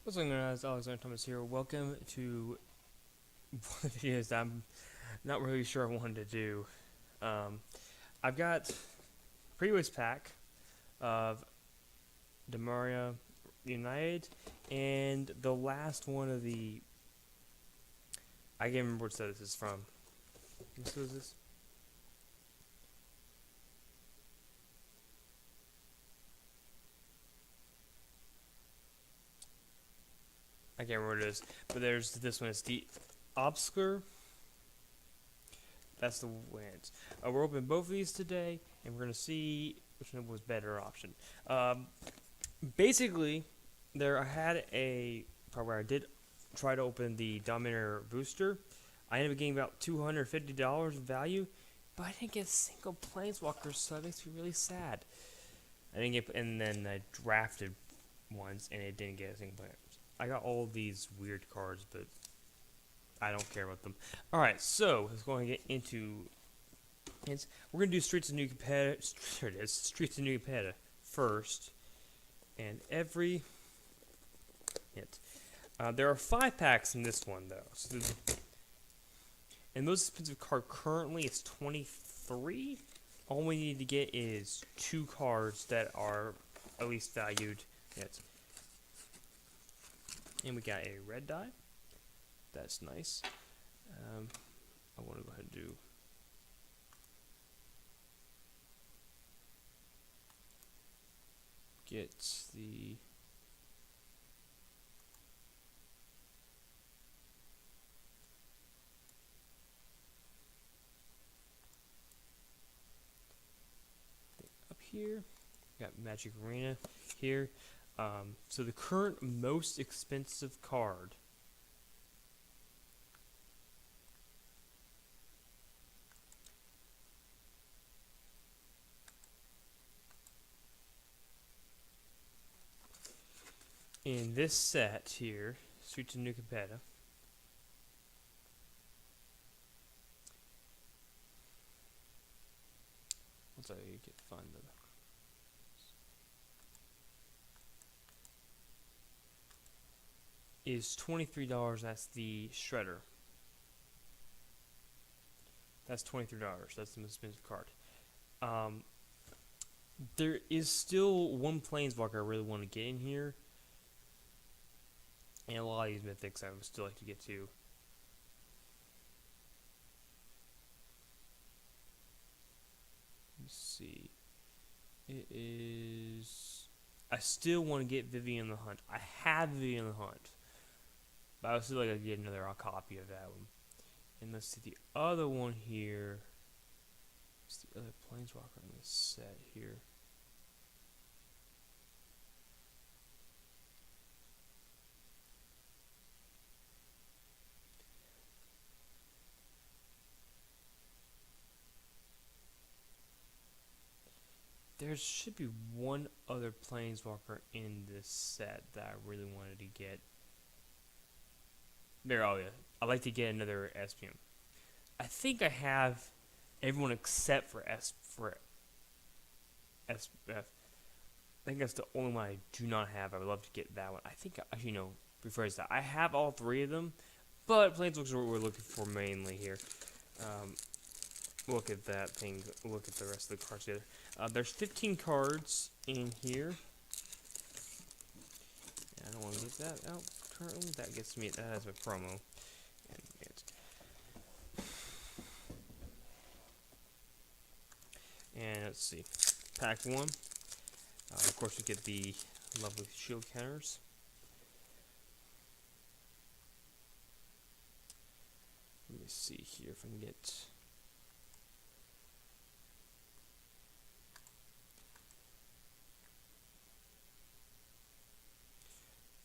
What's going on, guys? Alexander Thomas here. Welcome to one of the videos that I'm not really sure I wanted to do. I've got a previous pack of Dominaria United, and the last one of the... I can't remember what set this is from. What set is this? I can't remember what it is, but there's this one. It's the Obscura. That's the wins. We're opening both of these today, and we're going to see which one was better option. Basically, I had a part where I did try to open the Dominaria booster. I ended up getting about $250 value, but I didn't get a single Planeswalker, so that makes me really sad. I didn't get, and then I drafted ones, and it didn't get a single player. I got all these weird cards, but I don't care about them. Alright, so let's go and get into it. We're gonna do Streets of New Competitor. There it is, Streets of New Competitor first. And every hit. There are 5 packs in this one though. So and the most expensive card currently is 23. All we need to get is 2 cards that are at least valued. Yet. And we got a red die. That's nice. I want to go ahead and do get the thing up here. Got Magic Arena here. So the current most expensive card in this set here, Streets of New Competitor, once I get find the is $23. That's the Shredder. That's $23. That's the most expensive card. There is still one Planeswalker I really want to get in here, and a lot of these mythics I would still like to get to. Let's see. It is... I still want to get Vivian the Hunt. I have Vivian the Hunt, but I would still like to get another copy of that one. And let's see the other one here. What's the other Planeswalker in this set here? There should be one other Planeswalker in this set that I really wanted to get. There, oh yeah. I'd like to get another SPM. I think I have everyone except for SPF. I think that's the only one I do not have. I would love to get that one. I think, actually, no, rephrase that. I have all 3 of them, but Planeswalkers are what we're looking for mainly here. Look at that thing. Look at the rest of the cards together. There's 15 cards in here. I don't want to get that out currently. That gets me. That has a promo. And let's see. Pack 1. Of course, we get the lovely shield counters. Let me see here if I can get.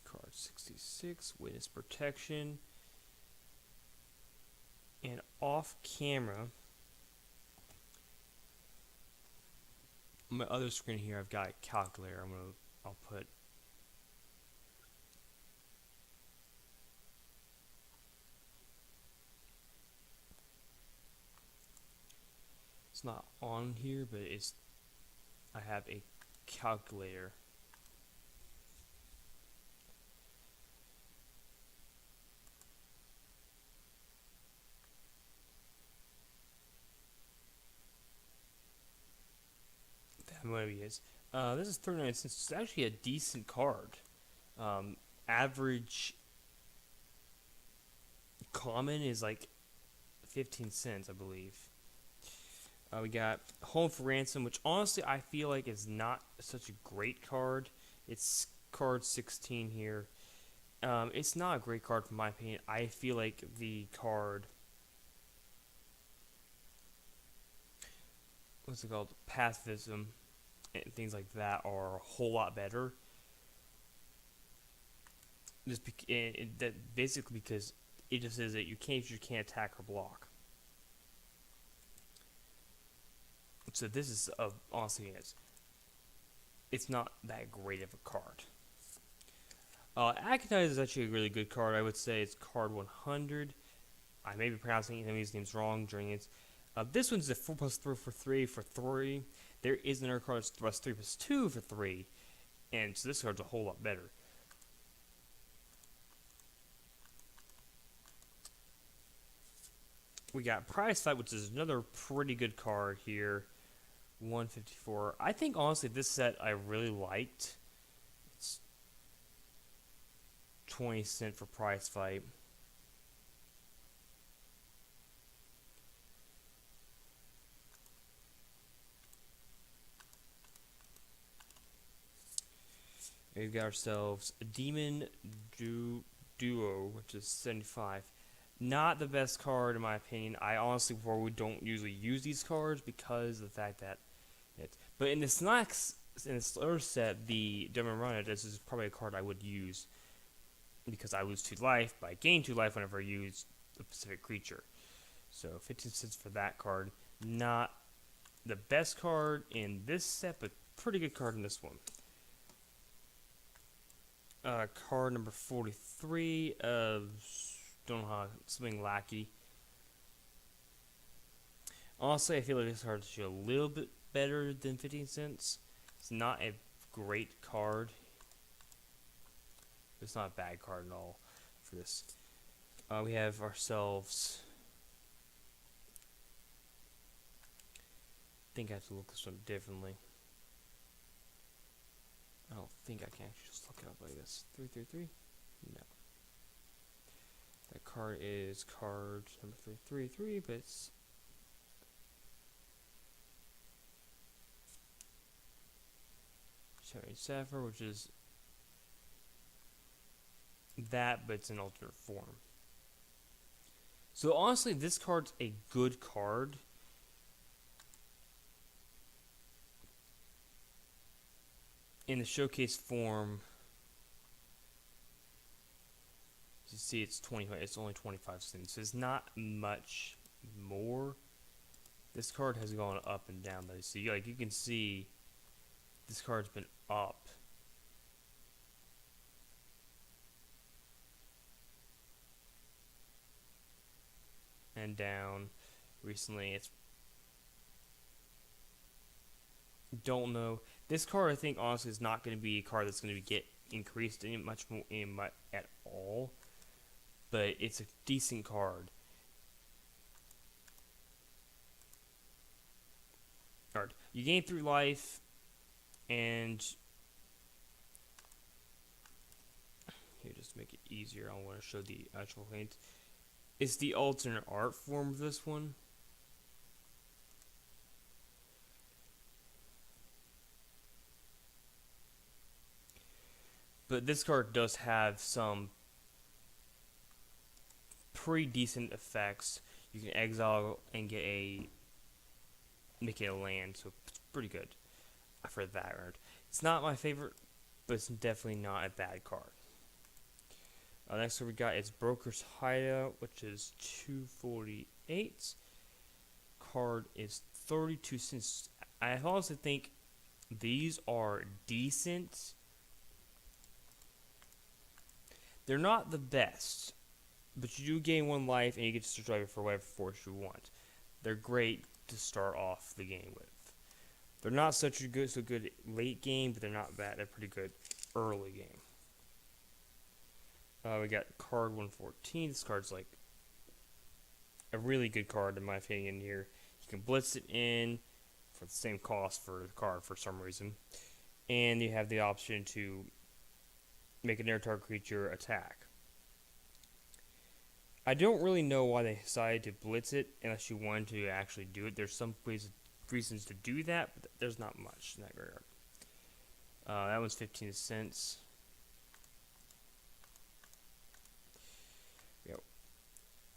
Card 66, Witness Protection, and off camera. On my other screen here, I've got a calculator. I'll put. It's not on here, but I have a calculator one of these. This is 39 cents. It's actually a decent card. Average common is like 15 cents, I believe. We got Home for Ransom, which honestly I feel like is not such a great card. It's card 16 here. It's not a great card from my opinion. I feel like the card, what's it called, pacifism and things like that are a whole lot better. That basically because it just says that you can't attack or block. So this is honestly it's not that great of a card. Acatize is actually a really good card. I would say it's card 100. I may be pronouncing enemies' names wrong during it. This one's a 4+3 for 3. There is another card that's +3/+2 for 3, and so this card's a whole lot better. We got Prize Fight, which is another pretty good card here. 154. I think honestly this set I really liked. It's 20 cents for Prize Fight. We've got ourselves a Demon Duo, which is 75. Not the best card in my opinion. I honestly we don't usually use these cards because of the fact that but in this other set, the Dominaria, this is probably a card I would use because I lose 2 life, but I gain 2 life whenever I use a specific creature. So 15 cents for that card. Not the best card in this set, but pretty good card in this one. Card number 43 of don't know how, something lackey. Honestly, I feel like this card is a little bit better than 15 cents. It's not a great card. It's not a bad card at all for this. We have ourselves. I think I have to look this one differently. I don't think I can actually just look it up like this. 333? No. That card is card number 333, but it's Sapphire, which is that, but it's an alternate form. So honestly, this card's a good card. In the showcase form, you see it's 25. It's only 25 cents. So it's not much more. This card has gone up and down though. So you can see this card's been up and down recently. It's don't know. This card I think honestly is not going to be a card that's going to get increased any much more at all. But it's a decent card. Alright, you gain 3 life, and here, just to make it easier, I want to show the actual hint. It's the alternate art form of this one. But this card does have some pretty decent effects. You can exile and make it a land, so it's pretty good for that card. It's not my favorite, but it's definitely not a bad card. Next one we got is Broker's Hideout, which is 248. Card is 32 cents. I honestly think these are decent. They're not the best, but you do gain 1 life and you get to survive it for whatever force you want. They're great to start off the game with. They're not so good late game, but they're not bad. They're pretty good early game. We got card 114. This card's like a really good card in my opinion here. You can blitz it in the same cost for the card for some reason. And you have the option to make an air target creature attack. I don't really know why they decided to blitz it unless you wanted to actually do it. There's some reasons to do that, but there's not much in that regard. That one's 15 cents.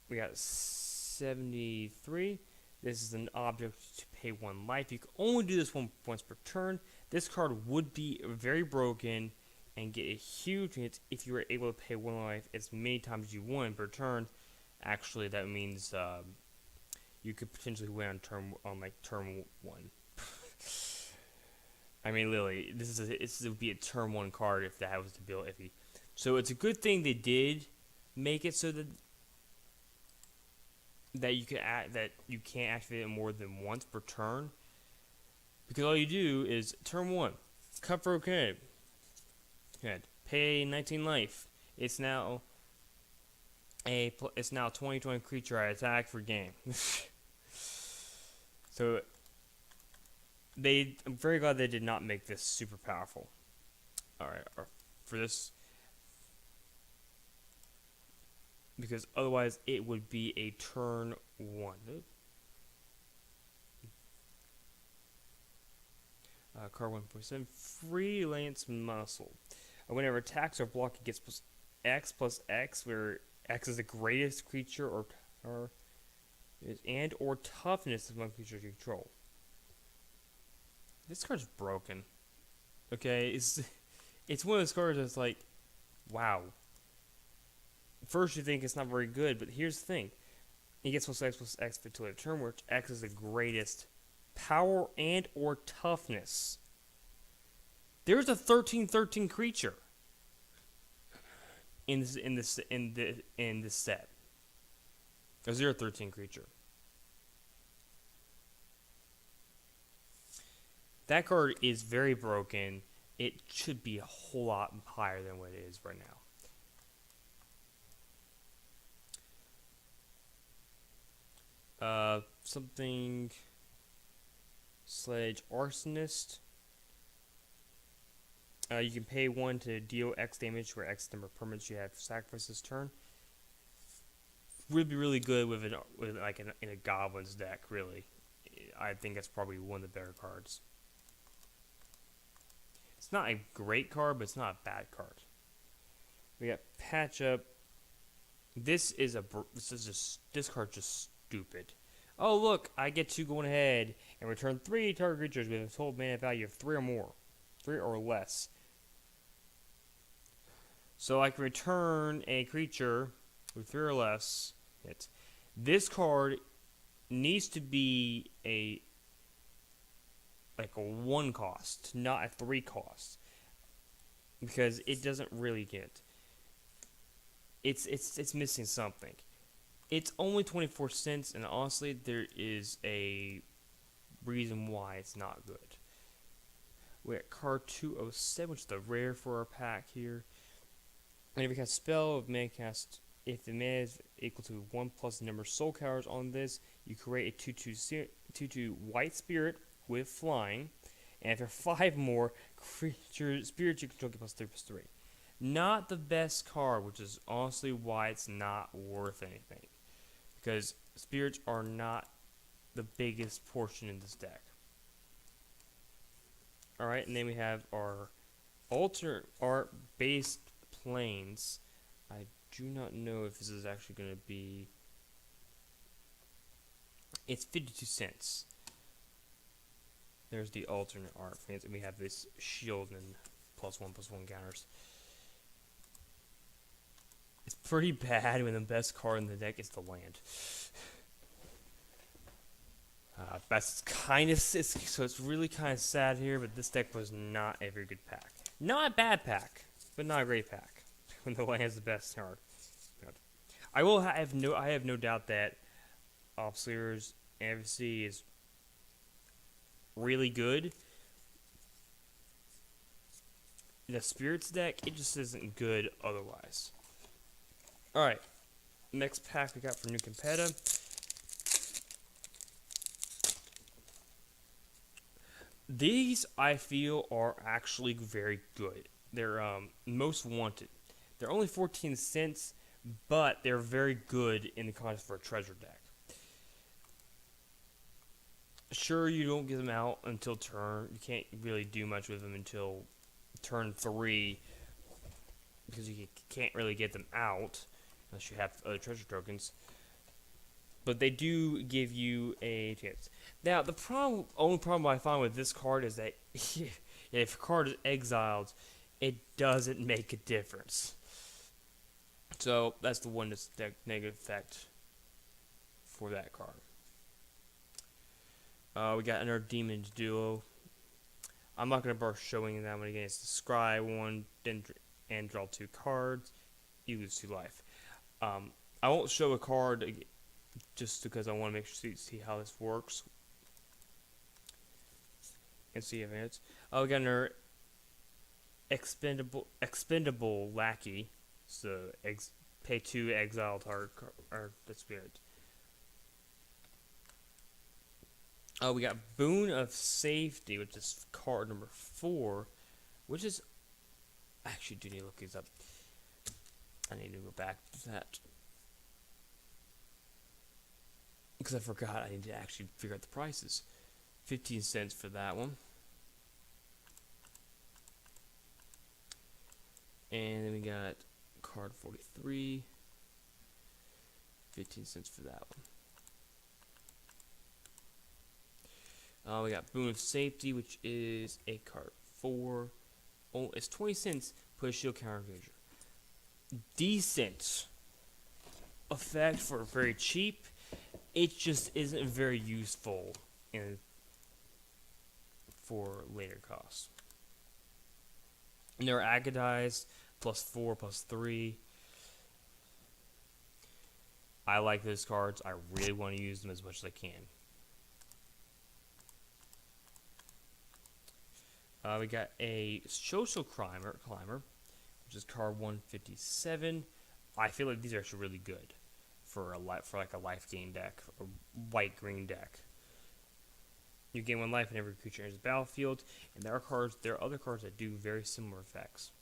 We got 73. This is an object to pay 1 life. You can only do this once per turn. This card would be very broken and get a huge hit if you were able to pay 1 life as many times as you want per turn. Actually, that means you could potentially win on turn 1. I mean, literally, this would be a turn 1 card if that was the build iffy. So it's a good thing they did make it so that you can't activate it more than once per turn, because all you do is turn 1, cut for okay, pay 19 life. It's now a 20/20 creature I attack for game. So I'm very glad they did not make this super powerful. All right, for this. Because otherwise it would be a turn 1. Card 1.7, Freelance Muscle. Whenever attacks or blocking gets plus X, where X is the greatest creature or toughness among creatures you control. This card's broken. Okay, it's one of those cards that's like, wow. First you think it's not very good, but here's the thing. It gets plus X until a turn, which X is the greatest power and or toughness. There's a 13/13 creature in this set. A 0/13 creature. That card is very broken. It should be a whole lot higher than what it is right now. Something Sledge Arsonist. You can pay 1 to deal X damage where X number of permanents you have sacrificed this turn. Would be really good in a Goblins deck. Really, I think that's probably one of the better cards. It's not a great card, but it's not a bad card. We got Patch Up. This card's just stupid. Oh look, I get to go ahead and return 3 target creatures with a total mana value of 3 or less. So I can return a creature with 3 or less hits. This card needs to be a 1 cost, not a 3 cost, because it doesn't really get. It's missing something. It's only 24 cents, and honestly, there is a reason why it's not good. We're at card 207, which is the rare for our pack here. And if you cast spell of mana cast, if the mana is equal to 1 plus the number of soul counters on this, you create a 2/2 white spirit with flying. And if there are 5 more spirits you control, get +3/+3. Not the best card, which is honestly why it's not worth anything. Because spirits are not the biggest portion in this deck. Alright, and then we have our alternate art-based planes. I do not know if this is actually going to be... It's 52 cents. There's the alternate art planes, and we have this shield and +1/+1 counters. It's pretty bad when the best card in the deck is the land. That's kind of so it's really kind of sad here, but this deck was not a very good pack. Not a bad pack, but not a great pack. When the land is the best card. I have no doubt that Obscura's advocacy is really good. The Spirits deck, it just isn't good otherwise. Alright, next pack we got for New Competa. These I feel are actually very good. They're most wanted. They're only 14 cents, but they're very good in the contest for a treasure deck. Sure, you don't get them out until turn. You can't really do much with them until turn 3 because you can't really get them out unless you have other treasure tokens. But they do give you a chance. Now, the only problem I find with this card is that if a card is exiled, it doesn't make a difference. So that's the one that's the negative effect for that card. We got another Demon's Duo. I'm not going to bother showing that one again. It's the scry one, then and draw 2 cards. You lose 2 life. I won't show a card just because I want to make sure see how this works. And see if it's. Oh, we got another expendable lackey. So pay 2 exile target or that's good. Oh, we got Boon of Safety, which is card number 4, which is actually do need to look these up. I need to go back to that because I forgot. I need to actually figure out the prices. 15 cents for that one. And then we got card 43. 15 cents for that one. We got Boon of Safety, which is a card 4. Oh, it's 20 cents. Put a shield counter engager. Decent effect for very cheap. It just isn't very useful for later costs. And they're agonized, +4, +3. I like those cards. I really want to use them as much as I can. We got a Social Climber, which is card 157. I feel like these are actually really good for like a life gain deck, a white-green deck. You gain 1 life whenever a creature enters the battlefield, and there are other cards that do very similar effects.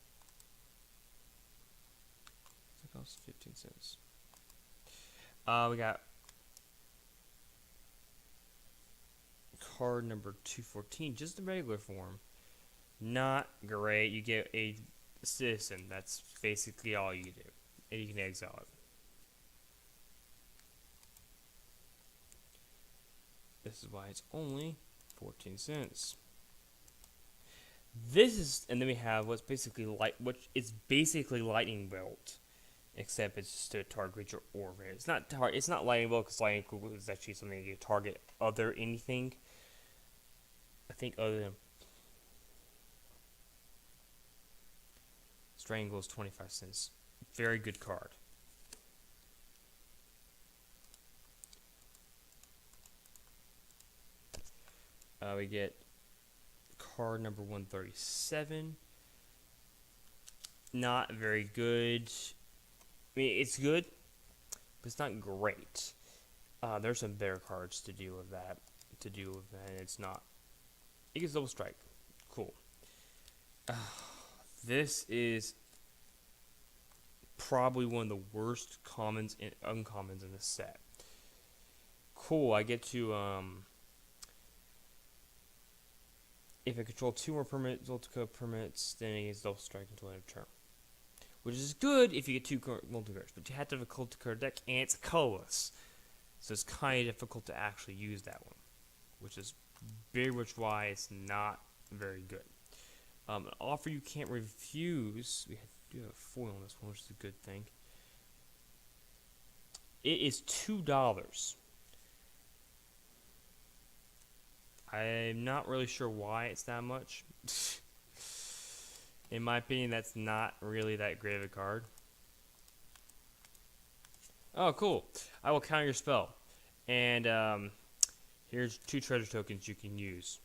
That costs 15 cents. We got card number 214, just in regular form. Not great. You get a citizen. That's basically all you do. And you can exile it. This is why it's only 14 cents. This is, and then we have what's basically basically lightning bolt, except it's just a target creature or rare. It's not lightning bolt because lightning bolt is actually something you target other anything. I think other than Strangle is 25 cents. Very good card. We get card number 137. Not very good. I mean, it's good, but it's not great. There's some better cards to deal with that. And it's not. It gets double strike. Cool. This is probably one of the worst commons and uncommons in this set. Cool. I get to if I control 2 more permanents, Zoltica permanents, then it gets double strike until end of turn. Which is good if you get 2 multiverse, but you have to have a Culticore deck, and it's colorless. So it's kind of difficult to actually use that one. Which is very much why it's not very good. An offer you can't refuse. We do have a foil on this one, which is a good thing. It is $2. I'm not really sure why it's that much. In my opinion, that's not really that great of a card. Oh, cool. I will counter your spell. And here's 2 treasure tokens you can use.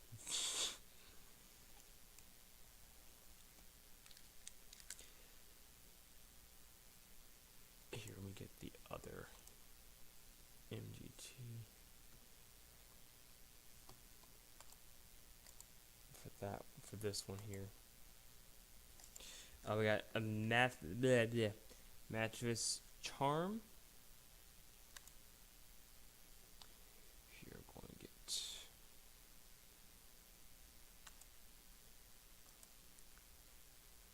Here, let me get the other MGT. that for this one here. We got a mattress charm. Here, I'm going to get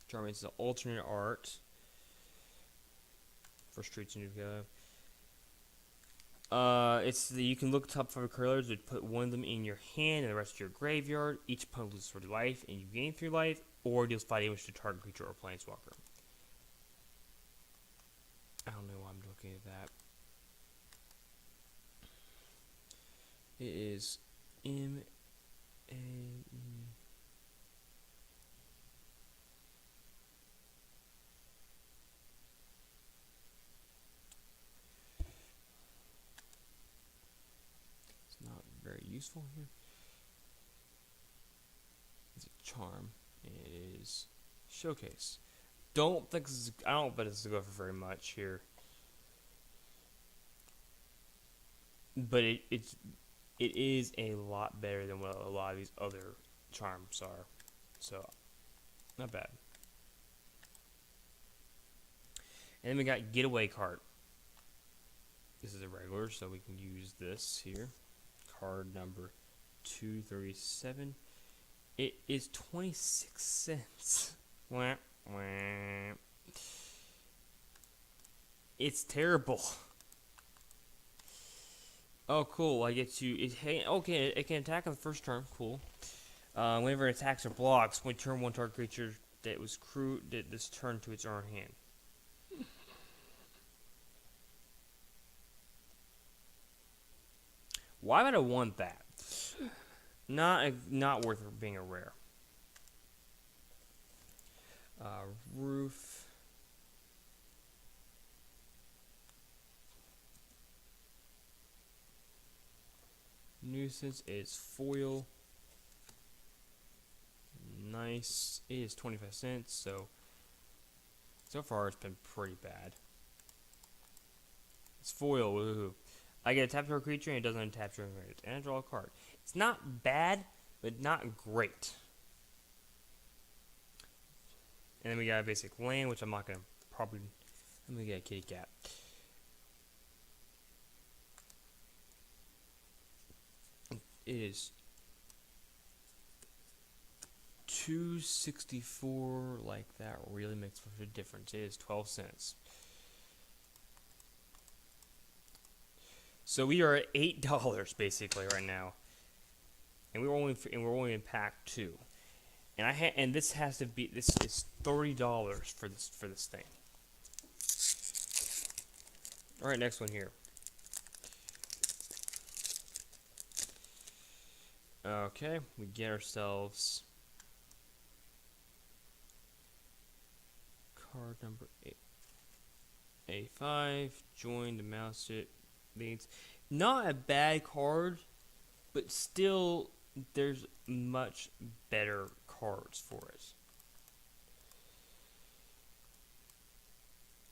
charm. It's the alternate art for Streets of New York. It's the you can look top 5 colors and put one of them in your hand and the rest of your graveyard. Each opponent loses 3 life and you gain 3 life, or deals 5 damage to target creature or planeswalker. I don't know why I'm looking at that. It is M-A-E. Not very useful here. It's a charm. It is showcase. I don't bet this will go for very much here. But it is a lot better than what a lot of these other charms are. So not bad. And then we got getaway card. This is a regular, so we can use this here. Card number 237. It is 26 cents. Wah, wah. It's terrible. Oh, cool. I get to. Okay, it can attack on the first turn. Cool. Whenever it attacks or blocks, when turn 1 target creature that was did this turn to its own hand. Why would I want that? Not worth being a rare. Roof. Nuisance is foil. Nice. It is 25 cents, so far it's been pretty bad. It's foil, woohoo. I get a tap to a creature and it doesn't untap during range. And I draw a card. It's not bad, but not great. And then we got a basic land, which I'm not going to probably... I'm going to get a kitty cat. It is $2.64. Like, that really makes a difference. It is 12 cents. So we are at $8 basically right now, and we're only in pack 2, and this has to be this is $30 for this thing. All right, next one here. Okay, we get ourselves card number 8. A5. Join the mouse it. Leads. Not a bad card, but still there's much better cards for it.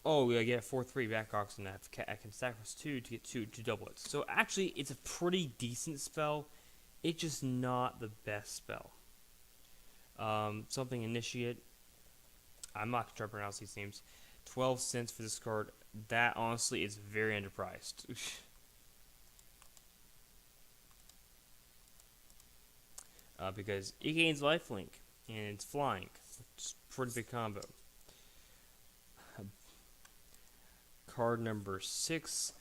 Oh, I get a 4/3 back oxen. I can sacrifice 2 to get 2 to double it. So actually, it's a pretty decent spell. It's just not the best spell. Something initiate. I'm not trying to pronounce these names. 12 cents for this card. That honestly is very underpriced. Because it gains lifelink and it's flying. It's a pretty big combo. Card number 6,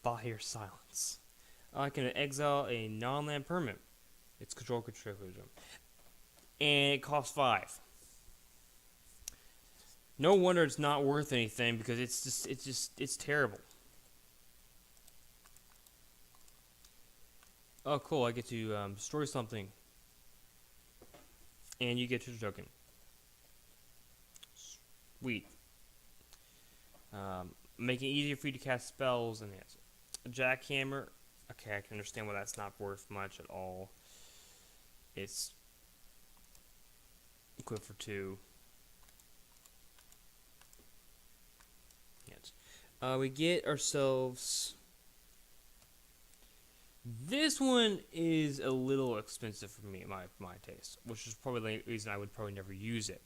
Buyer Silence. I can exile a non-land permanent. It's control. And it costs 5. No wonder it's not worth anything because it's terrible. Oh, cool! I get to destroy something, and you get your token. Sweet. Make it easier for you to cast spells and yes. A jackhammer. Okay, I can understand why that's not worth much at all. It's equipped for 2. We get ourselves This one is a little expensive for me, my taste, which is probably the reason I would probably never use it.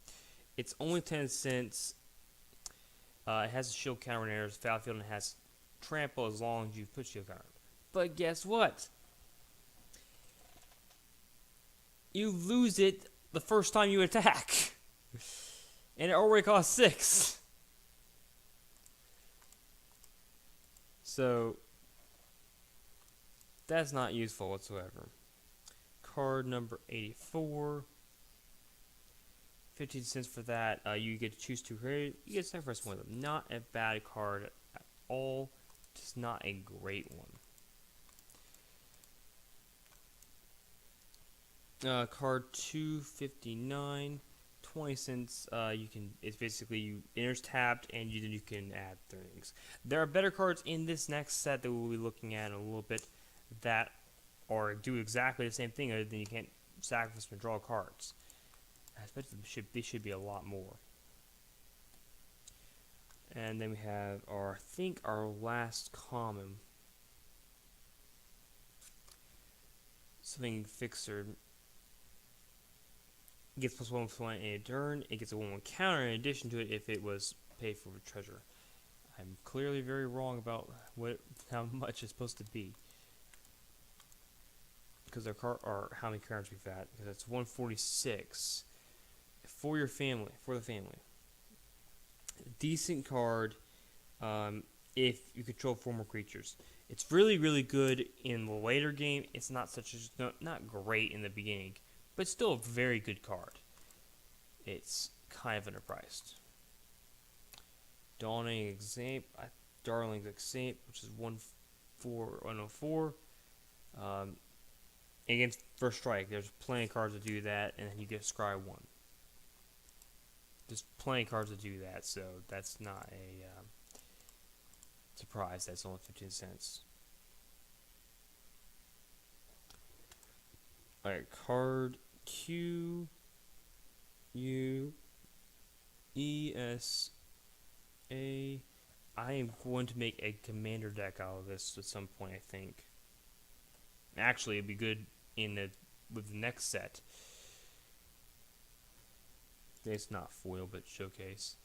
It's only 10 cents. It has a shield counter and there's foul field and it has trample as long as you put shield counter. But guess what? You lose it the first time you attack. And it already costs 6. So that's not useful whatsoever. Card number 84. 15 cents for that. You get to choose two create. You get to sacrifice one of them. Not a bad card at all. Just not a great one. Card 259. 20 cents. It's basically you enters tapped and then you can add things. There are better cards in this next set that we'll be looking at in a little bit that do exactly the same thing, other than you can't sacrifice and draw cards. I expect they should be a lot more. And then we have I think our last common. Something fixer. It gets +1/+1 in a turn. It gets a 1/1 counter in addition to it if it was paid for with treasure. I'm clearly very wrong about how much it's supposed to be. Because how many cards we've had. Because it's 146 for your family, for the family. Decent card if you control 4 more creatures. It's really, really good in the later game. It's not not great in the beginning, but still a very good card. It's kind of underpriced. Darling Example, which is 1/4. Against First Strike, there's plenty of cards to do that, and then you get Scry 1. There's plenty of cards to do that, so that's not a surprise. That's only 15 cents. Alright, card Q U E S A. I am going to make a commander deck out of this at some point, I think. Actually, it'd be good with the next set. It's not foil, but showcase.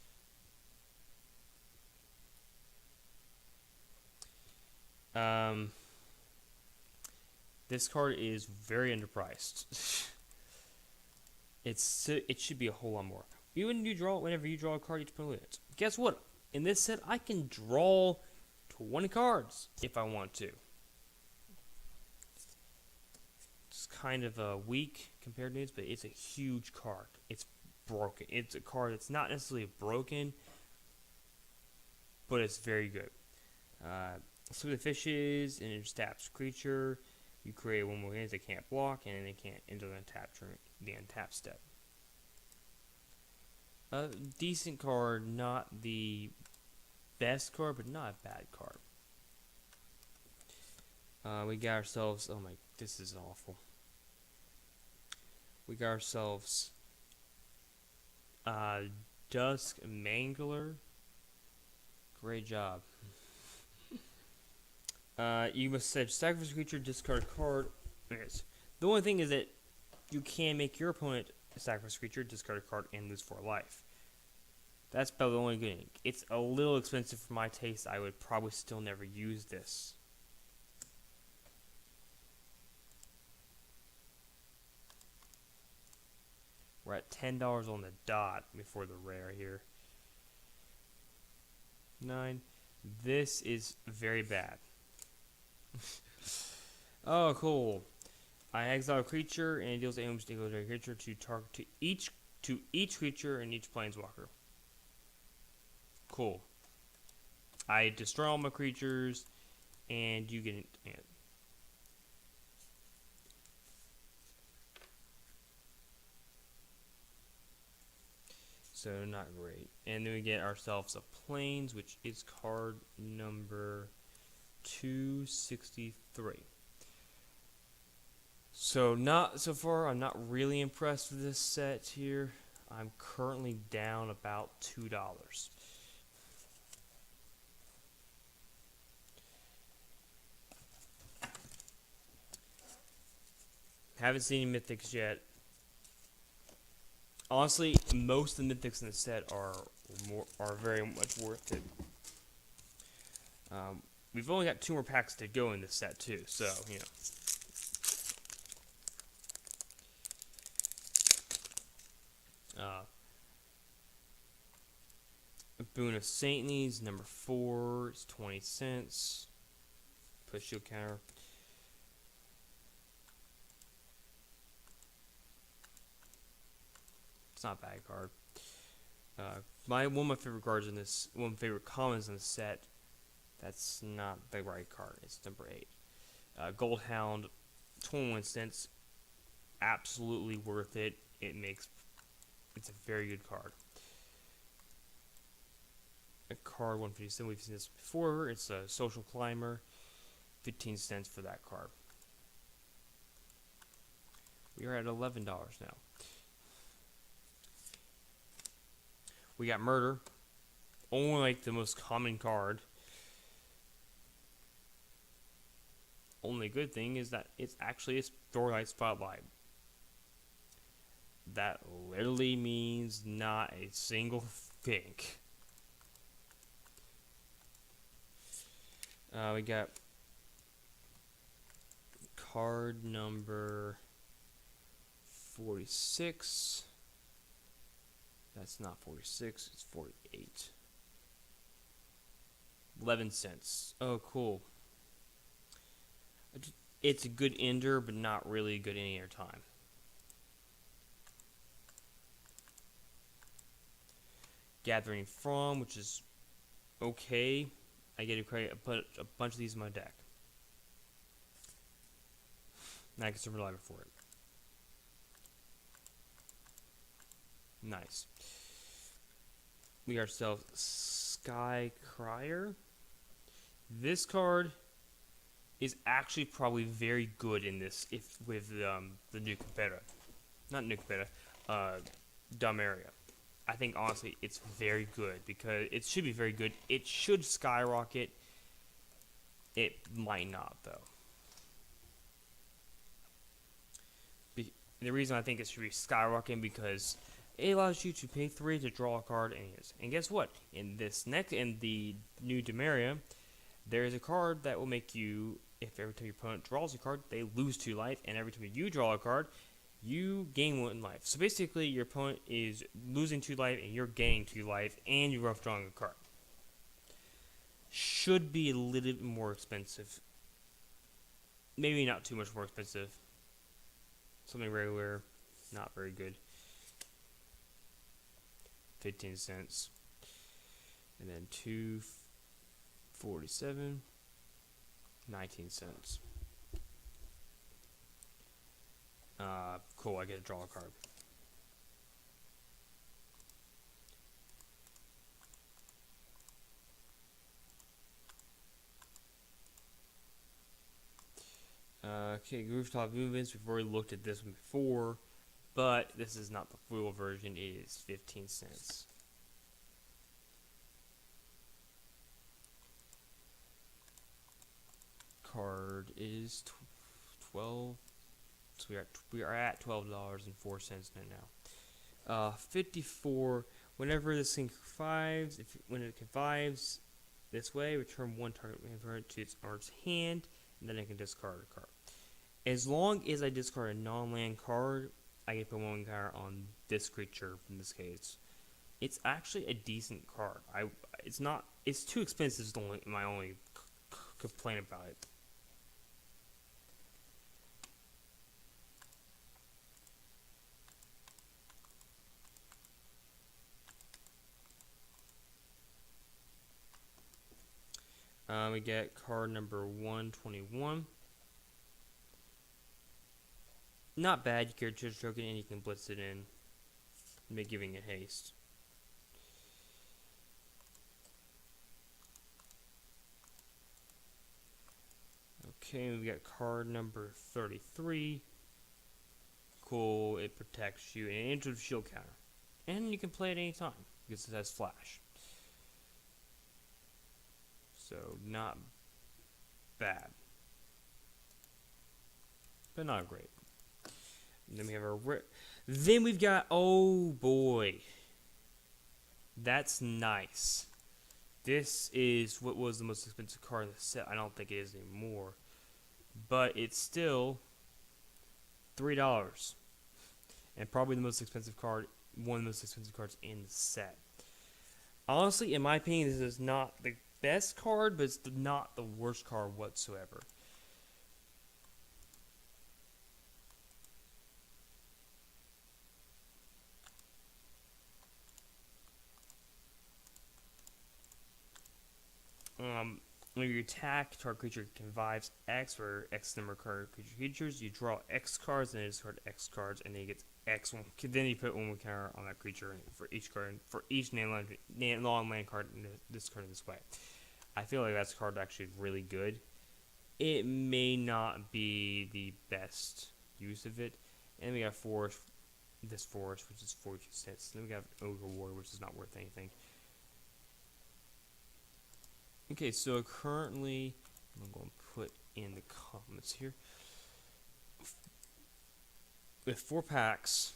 This card is very underpriced. It should be a whole lot more. Whenever you draw a card, each opponent wins. Guess what? In this set, I can draw 20 cards if I want to. It's kind of weak compared to this, but it's a huge card. It's broken. It's a card that's not necessarily broken, but it's very good. So the fishes and it just taps creature. You create 1 more hand they can't block, and they can't enter the untap step. Decent card, not the best card, but not a bad card. We got ourselves. Oh my, this is awful. We got ourselves Dusk Mangler. Great job. You must sacrifice a creature, discard a card. Yes. The only thing is that you can make your opponent sacrifice a creature, discard a card, and lose 4 life. That's about the only good thing. It's a little expensive for my taste. I would probably still never use this. We're at $10 on the dot before the rare here. 9. This is very bad. Oh, cool. I exile a creature and it deals damage to a creature to each creature and each planeswalker. Cool. I destroy all my creatures and you get it. So not great. And then we get ourselves a Plains, which is card number 263. So far, I'm not really impressed with this set here. I'm currently down about $2. Haven't seen any mythics yet. Honestly, most of the mythics in the set are very much worth it. We've only got 2 more packs to go in this set too, so you know. A boon of Saintly's number 4 is 20 cents. Push shield counter. It's not a bad card. One of my favorite cards in this, one of my favorite commons in the set. That's not the right card. It's number 8. Gold Hound, 21 cents. Absolutely worth it. It's a very good card. A card 157. We've seen this before. It's a Social Climber. 15 cents for that card. We are at $11 now. We got Murder. Only like the most common card. Only good thing is that it's actually a Storylight Spotlight. That literally means not a single thing. We got card number 46. That's not 46, it's 48. 11 cents. Oh, cool. It's a good ender, but not really good any other time. Gathering From, which is okay. I get to create a bunch of these in my deck. And I can serve library for it. Nice. We got ourselves Sky Crier. This card is actually probably very good in this with the new competitor. Not new competitor, Dominaria. I think honestly it's very good because it should be very good. It should skyrocket. It might not though. The reason I think it should be skyrocketing because it allows you to pay 3 to draw a card, and guess what? In the new Dominaria, there is a card that will make you, if every time your opponent draws a card, they lose 2 life, and every time you draw a card, you gain 1 life. So basically, your opponent is losing 2 life, and you're gaining 2 life, and you're rough drawing a card. Should be a little bit more expensive. Maybe not too much more expensive. Something regular, not very good. 15 cents. And then 247, 19 cents. Cool, I get to draw a card. Okay, Rooftop Movements. We've already looked at this one before, but this is not the full version. It is 15 cents. Card is 12. So we are at $12.04 now. 54. Whenever this thing confives, when it confives this way, return 1 target to its owner's hand, and then I can discard a card. As long as I discard a non-land card, I get to put 1 card on this creature. In this case, it's actually a decent card. It's not. It's too expensive. Is my only complaint about it. We get card number 121. Not bad. You can just choke it and you can blitz it in, giving it haste. Okay, we got card number 33. Cool. It protects you and it enters the shield counter, and you can play it any time because it has flash. So not bad, but not great. Then we have our then we've got, oh boy, that's nice. This is what was the most expensive card in the set. I don't think it is anymore, but it's still $3, and probably the most expensive card, one of the most expensive cards in the set. Honestly, in my opinion, this is not the best card, but it's not the worst card whatsoever. When you attack, target creature convives X for X number of card creatures. You draw X cards and then discard X cards, and then you get X one. Then you put one counter on that creature for each card, for each non-land card in this card in this way. I feel like that's card actually really good. It may not be the best use of it. And we got forest, this forest, which is 42 cents. Then we got Ogre Warrior, which is not worth anything. Okay, so currently, I'm going to put in the comments here. With 4 packs,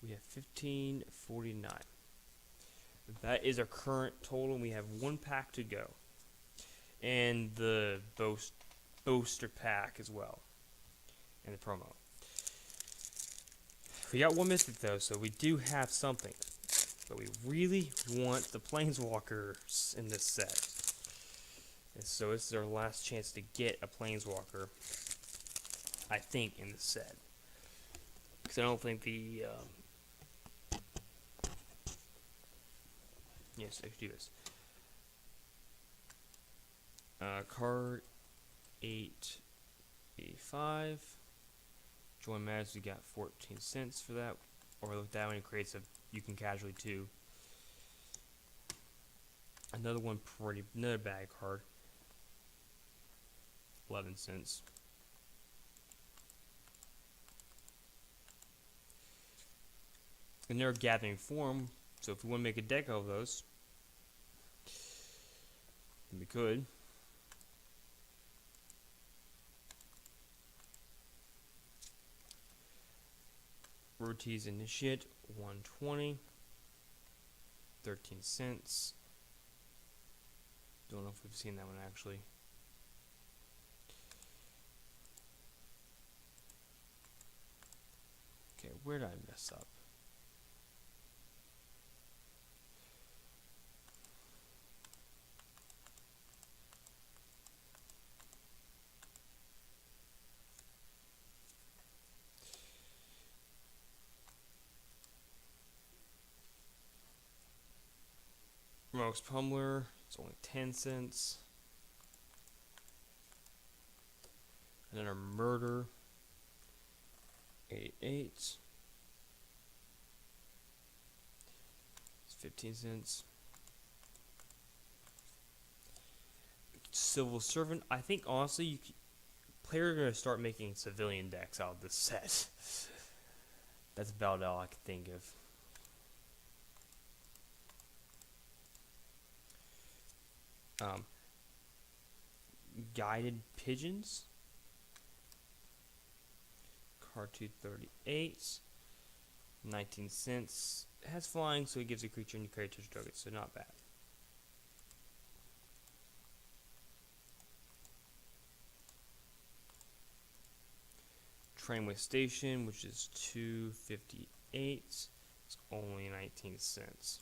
we have $15.49. That is our current total, and we have 1 pack to go. And the booster pack as well. And the promo. We got 1 Mystic though, so we do have something. But we really want the Planeswalkers in this set. And so this is our last chance to get a Planeswalker, I think, in the set. Because I don't think the... yes, I should do this. Card 885. Join Matters, we got 14 cents for that. Or look, that one creates a... you can casually too. Another one, another bag card. 11 cents. And they're gathering form, so if we want to make a deck of those, then we could. Roti's Initiate, 120. 13 cents. Don't know if we've seen that one actually. Okay, where did I mess up? Rogue's Pummeler, it's only 10 cents. And then our Murder, 88. It's 15 cents. Civil Servant, I think honestly, players are going to start making civilian decks out of this set. That's about all I can think of. Guided Pigeons. Card 238. 19 cents. It has flying, so it gives a creature and character's target, so not bad. Trainway Station, which is 258. It's only 19 cents.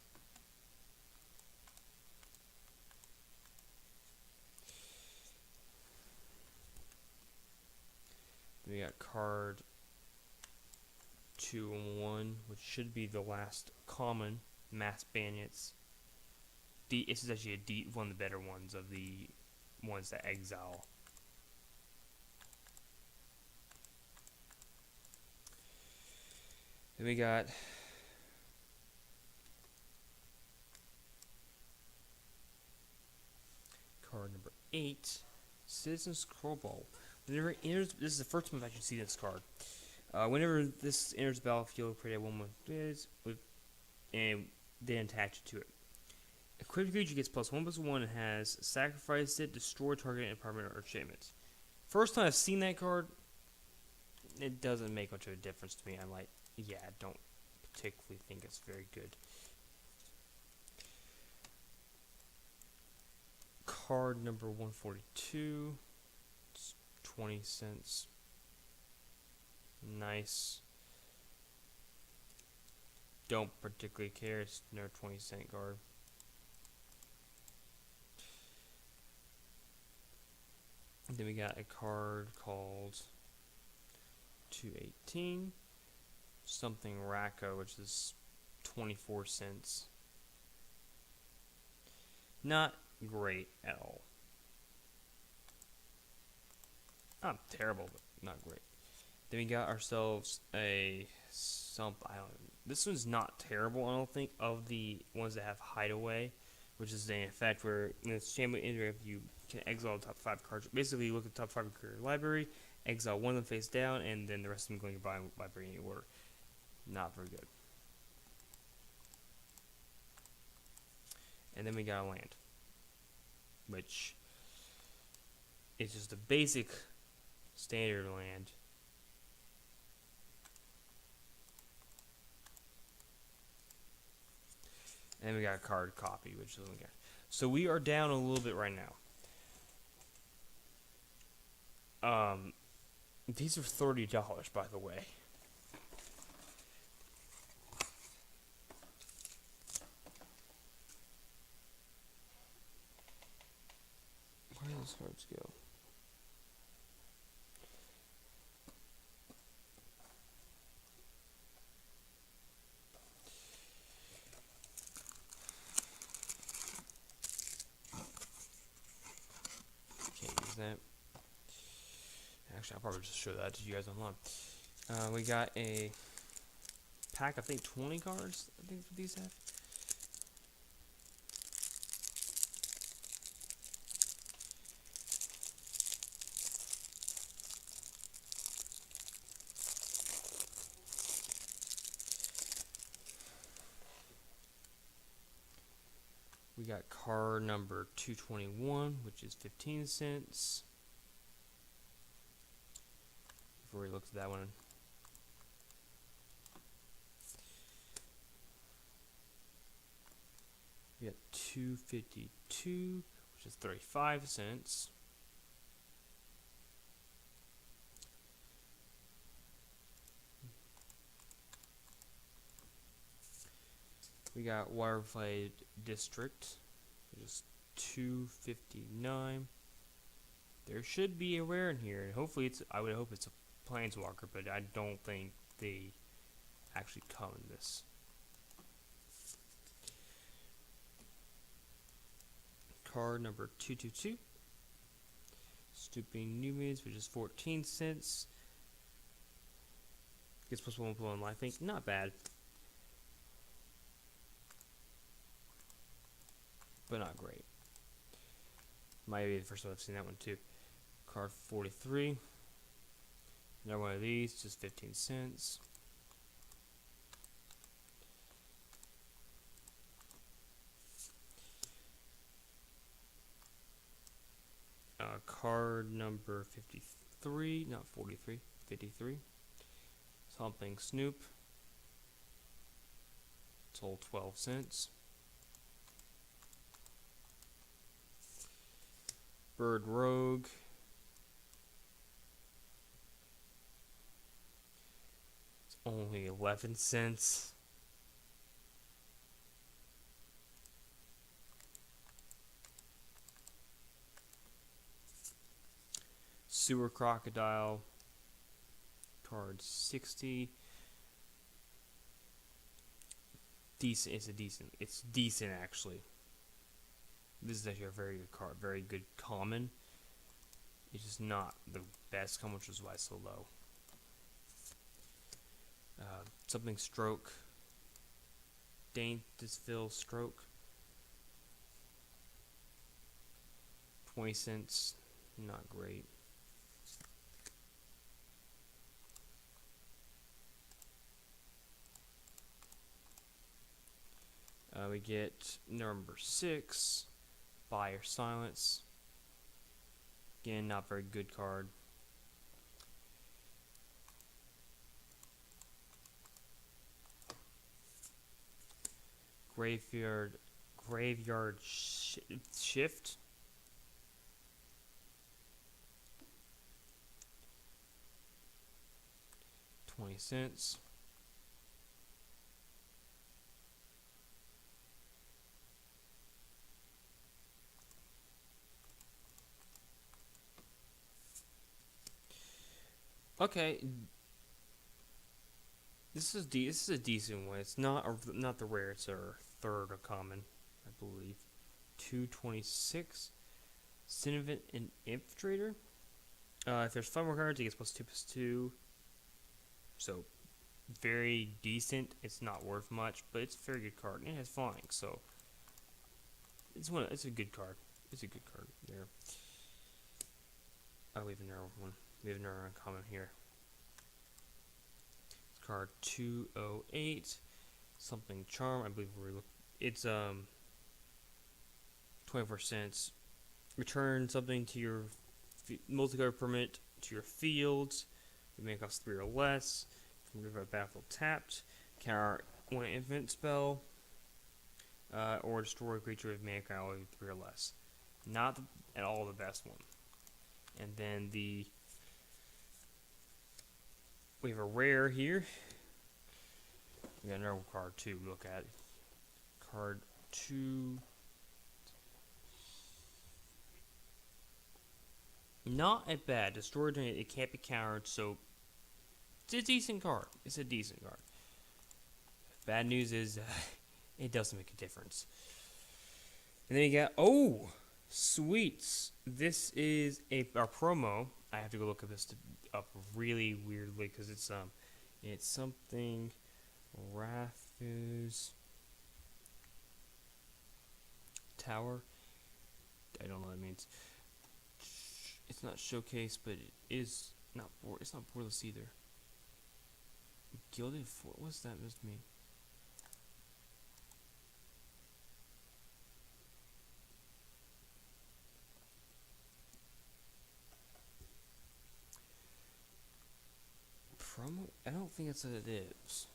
We got card 2 and 1, which should be the last common, Mass Bandits. This is actually one of the better ones of the ones that exile. Then we got card number 8, Citizen Screwball. Whenever it enters, this is the first time I've actually seen this card. Whenever this enters the battlefield, create a 1/1 and then attach it to it. Equipped creature gets +1/+1 and has sacrificed it, destroy target apartment or enchantment. First time I've seen that card. it doesn't make much of a difference to me. I'm like, yeah, I don't particularly think it's very good. Card number 142. It's 20 cents. Nice. Don't particularly care. It's another 20-cent card. Then we got a card called 218. Something Racco, which is 24 cents. Not great at all. Not terrible, but not great. Then we got ourselves a this one's not terrible, I don't think, of the ones that have Hideaway, which is an effect where in this champion interactive you can exile the top 5 cards. Basically, you look at the top 5 of your library, exile one of them face down, and then the rest of them going by bringing order. Not very good. And then we got a land, which is just a basic standard land. And then we got a card copy, which doesn't get. So we are down a little bit right now. These are $30, by the way. Where do those cards go? That. Actually, I'll probably just show that to you guys online. We got a pack, I think 20 cards, I think these have. We got card number 221, which is 15 cents. Before we looked at that one. We got 252, which is 35 cents. We got Wirefly District, which is 259. There should be a rare in here, and hopefully I would hope it's a Planeswalker, but I don't think they actually come in this. Card number 222. Stooping Numids, which is 14 cents. Gets plus 1 in life link. Not bad. But not great. Might be the first time I've seen that one too. Card 43. Another one of these, just 15 cents. Card number 53, not 43, 53. Something Snoop. Sold 12 cents. Bird Rogue. It's only 11 cents. Sewer Crocodile. Card 60. Decent. It's decent actually. This is actually a very good card, very good common. It's just not the best common, which is why it's so low. Something Stroke. Daintisville Stroke. 20 cents, not great. We get number 6. Fire Silence. Again, not very good card. Graveyard Shift. 20 cents. Okay, this is a decent one. It's not the rare. It's our third or common, I believe. 226. Cinnamon and Infiltrator. If there's 5 more cards, it gets +2/+2. So very decent. It's not worth much, but it's a very good card. And it has flying, so it's a good card. It's a good card there. Oh, we have another one. We have another uncommon here. Card 208. Something charm. I believe it's 24 cents. Return something to your multi-card permit to your fields. It may cost 3 or less. From River Battlefield tapped. Counter 1 infinite spell. Or destroy a creature with mana cost 3 or less. Not at all the best one. And then we have a rare here. We got another card 2 to look at. Card 2. Not as bad. Destroyed, it can't be countered, so it's a decent card. It's a decent card. Bad news is it doesn't make a difference. And then you got, oh, sweets. This is our promo. I have to go look at this up really weirdly because it's something Rathus Tower. I don't know what it means. It's not showcase, but it is not. It's not borderless either. Gilded Fort. What's that supposed to mean? Promo? I don't think that's what it is.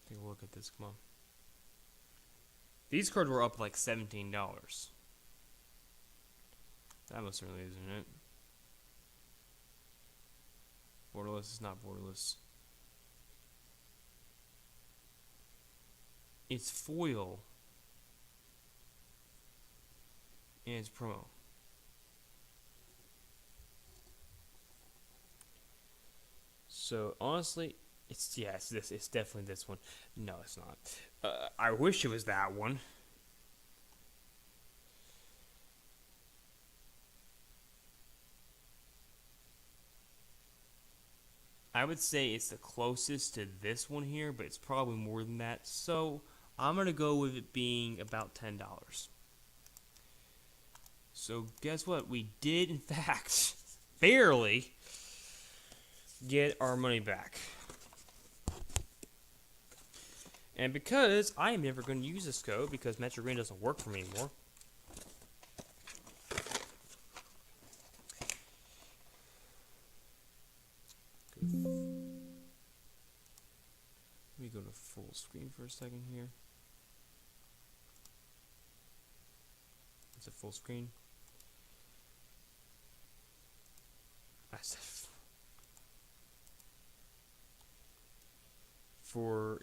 Take a look at this. Come on. These cards were up like $17. That most certainly isn't it. Borderless is not borderless. It's foil. And it's promo. So honestly, it's this. It's definitely this one. No, it's not. I wish it was that one. I would say it's the closest to this one here, but it's probably more than that. So I'm gonna go with it being about $10. So guess what? We did, in fact, barely get our money back. And because I am never going to use this code because Metro Green doesn't work for me anymore. Let me go to full screen for a second here. Is it full screen?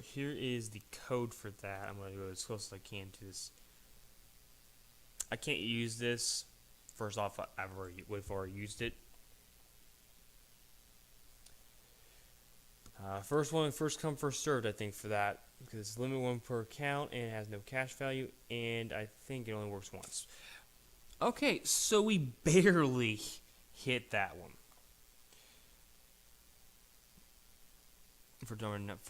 Here is the code for that. I'm going to go as close as I can to this. I can't use this. First off, we've already used it. First come, first served, I think, for that. Because it's limited 1 per account and it has no cash value. And I think it only works once. Okay, so we barely hit that one. For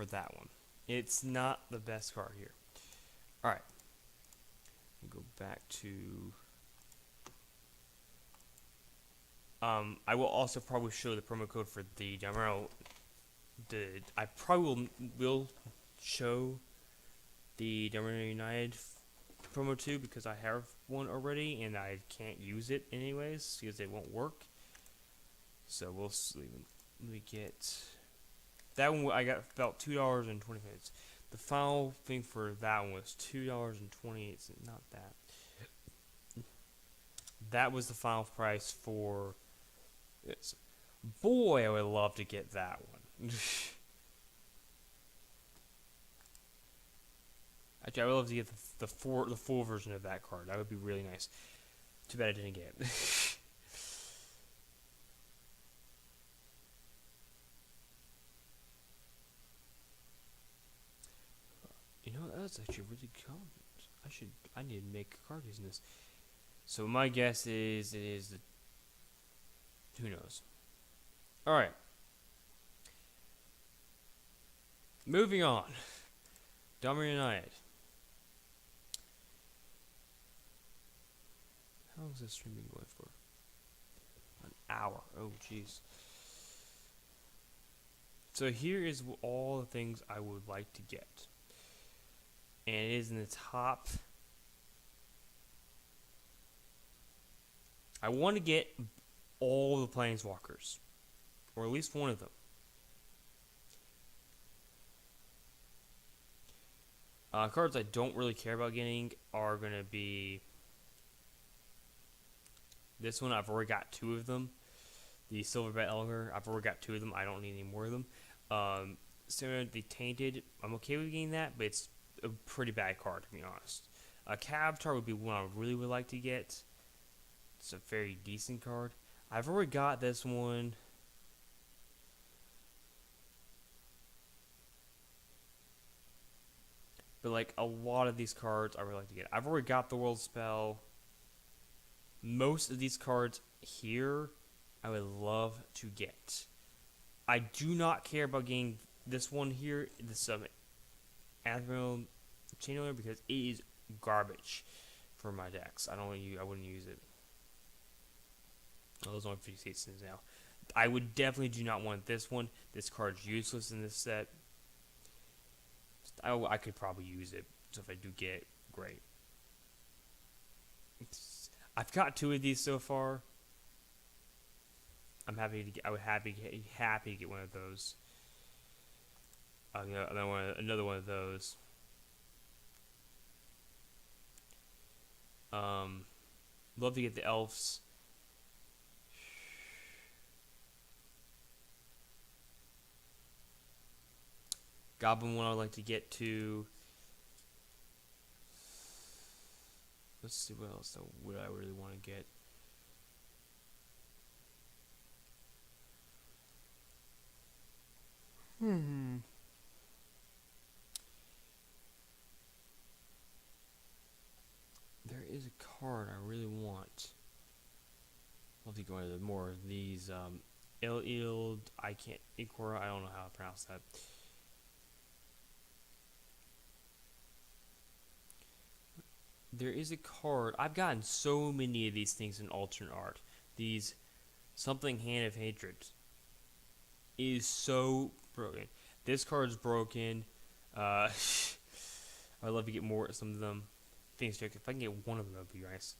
that one. It's not the best card here. Alright. Go back to... I will also probably show the promo code for the Dominaria. I probably will show the Dominaria United promo too because I have one already and I can't use it anyways because it won't work. So we'll see. Let me get... That one I got about $2.20. The final thing for that one was $2.28. Not that. That was the final price for this. Boy, I would love to get that one. Actually, I would love to get the full version of that card. That would be really nice. Too bad I didn't get it. You know, that's actually really cool. I need to make a card using this. So my guess is it is the. Who knows? All right. Moving on. Dominaria. How long has this stream been going for? An hour. Oh, jeez. So here is all the things I would like to get. And it is in the top. I want to get all the Planeswalkers. Or at least one of them. Cards I don't really care about getting are going to be... This one, I've already got 2 of them. The Silverbat Elder, I've already got 2 of them. I don't need any more of them. Similar to the Tainted, I'm okay with getting that, but it's a pretty bad card, to be honest. Cavtar would be one I really would like to get. It's a very decent card. I've already got this one. But like a lot of these cards I would like to get. I've already got the World Spell. Most of these cards here I would love to get. I do not care about getting this one here, this Admiral Chainwheel, because it is garbage for my decks. I wouldn't use it. Oh, there's only 50 citizens now. I would definitely do not want this one. This card's useless in this set. I could probably use it, so if I do get it, great. I've got 2 of these so far. I'm happy to get. I would happy to get one of those. Another one of those. Love to get the elves. Goblin one I'd like to get to. Let's see what else would I really want to get. There is a card I really want. I'll be going to more of these. Ild, I can't. Ikora, I don't know how to pronounce that. There is a card. I've gotten so many of these things in alternate art. These something Hand of Hatred is so broken. This card's broken. I'd love to get more some of them. Things if I can get one of them, that'd be nice.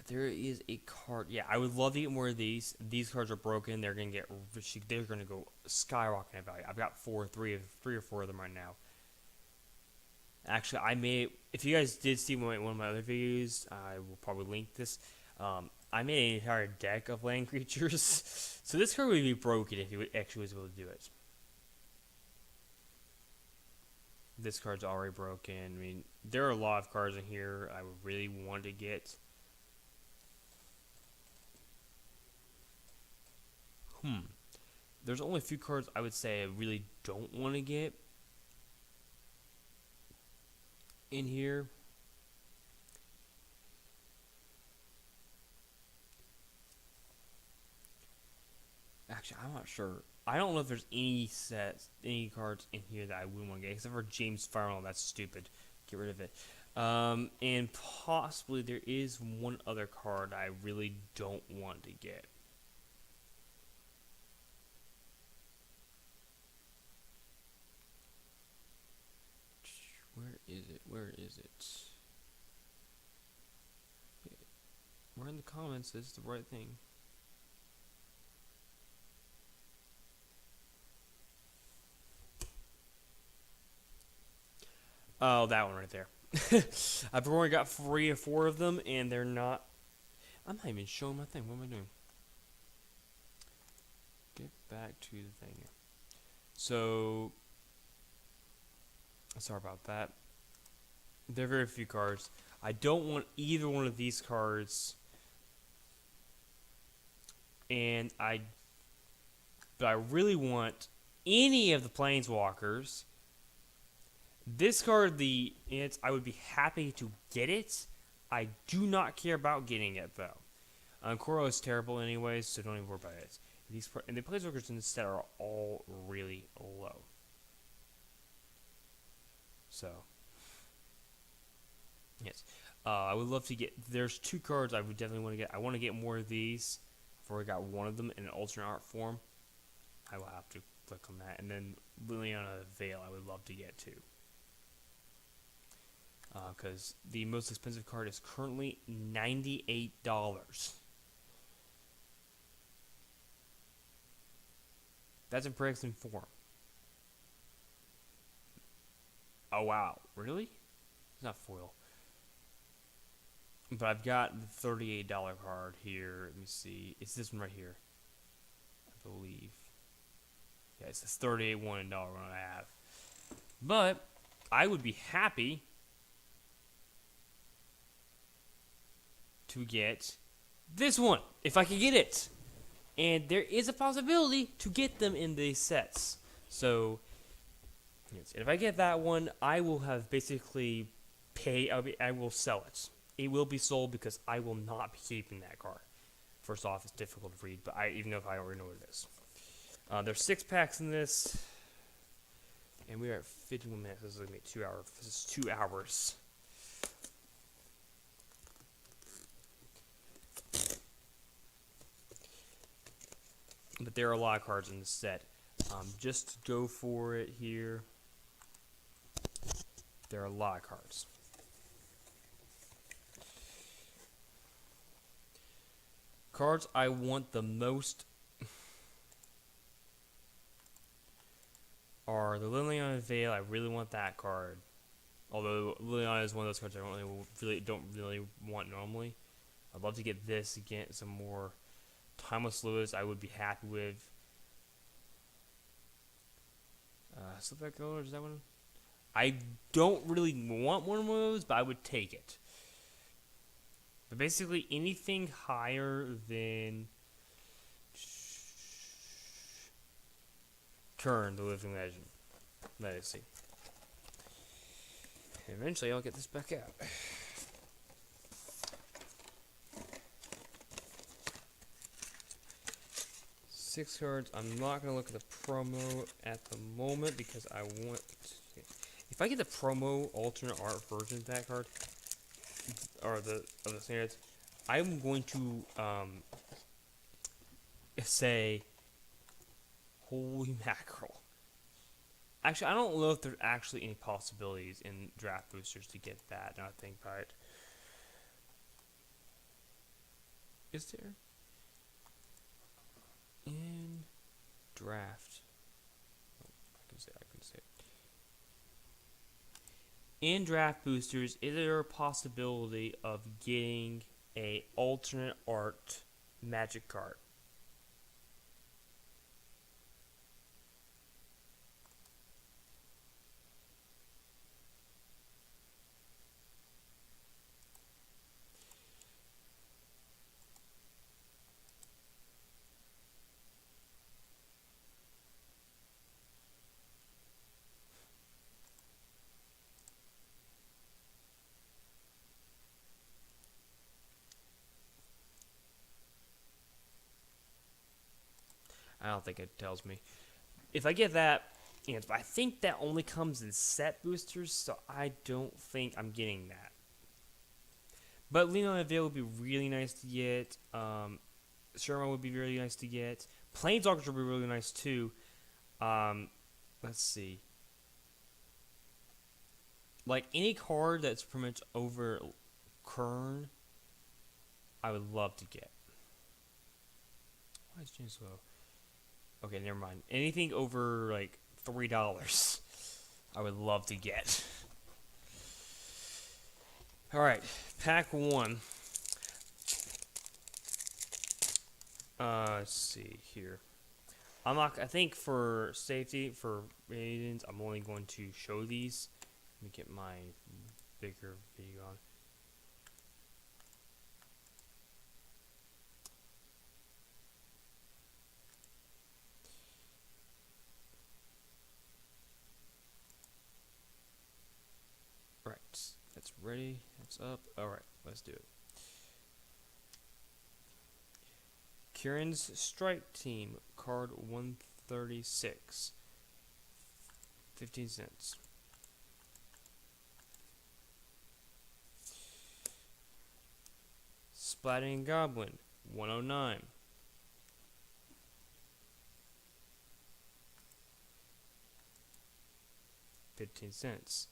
There is a card. Yeah, I would love to get more of these. These cards are broken. They're gonna go skyrocketing in value. I've got three or four of them right now. Actually, if you guys did see one of my other videos, I will probably link this. I made an entire deck of land creatures. So this card would be broken if you actually was able to do it. This card's already broken. I mean, there are a lot of cards in here I would really want to get. There's only a few cards I would say I really don't want to get in here. Actually, I'm not sure. I don't know if there's any cards in here that I wouldn't want to get, except for James Farrell. That's stupid. Get rid of it. And possibly there is one other card I really don't want to get. Where is it? Where is it? Where in the comments is the right thing? Oh, that one right there. I've already got 3 or 4 of them, and they're not. I'm not even showing my thing. What am I doing? Get back to the thing. So, sorry about that. There are very few cards. I don't want either one of these cards, but I really want any of the Planeswalkers. This card, I would be happy to get it. I do not care about getting it though. Koro is terrible anyways, so don't even worry about it. And the Planeswalkers in this set are all really low. So, yes. I would love to get. There's 2 cards I would definitely want to get. I want to get more of these. I've already got one of them in an alternate art form. I will have to click on that. And then Liliana Veil, I would love to get too. Because the most expensive card is currently $98. That's in Prexen form. Oh wow, really? It's not foil. But I've got the $38 card here. Let me see. It's this one right here, I believe. Yeah, it's this $38 one I have. But I would be happy to get this one if I could get it. And there is a possibility to get them in these sets. So, yes, if I get that one, I will have basically I will sell it. It will be sold because I will not be keeping that card. First off, it's difficult to read, but even if I already know what it is. There's 6 packs in this, and we are at 51 minutes. This is going to be 2 hours. This is 2 hours. But there are a lot of cards in this set. Just go for it here. There are a lot of cards. Cards I want the most are the Liliana Veil. I really want that card. Although Liliana is one of those cards I don't really want normally. I'd love to get this again. Some more Timeless Lewis I would be happy with. Slipback Color, is that one? I don't really want one of those, but I would take it. But basically, anything higher than Kern, the Living Legend. Let us see. Eventually, I'll get this back out. Six cards. I'm not going to look at the promo at the moment because I want... If I get the promo alternate art version of that card, or of the standards, I'm going to say, holy mackerel. Actually, I don't know if there's actually any possibilities in draft boosters to get that, now I think about it. Is there? In draft. Oh, I can say it. In draft boosters, is there a possibility of getting a alternate art magic card? I don't think it tells me. If I get that, I think that only comes in set boosters, so I don't think I'm getting that. But Lena Veil would be really nice to get. Sherman would be really nice to get. Planeswalkers would be really nice too. Let's see. Like any card that's pretty much over Kern, I would love to get. Why is James low? Okay, never mind. Anything over like $3, I would love to get. Alright, pack 1. Let's see here. I'm not. I think for safety, for reasons, I'm only going to show these. Let me get my bigger video on. Right, that's ready. That's up. Alright, let's do it. Kieran's Strike Team, card 136. 15 cents. Splatting Goblin, 109. 15 cents.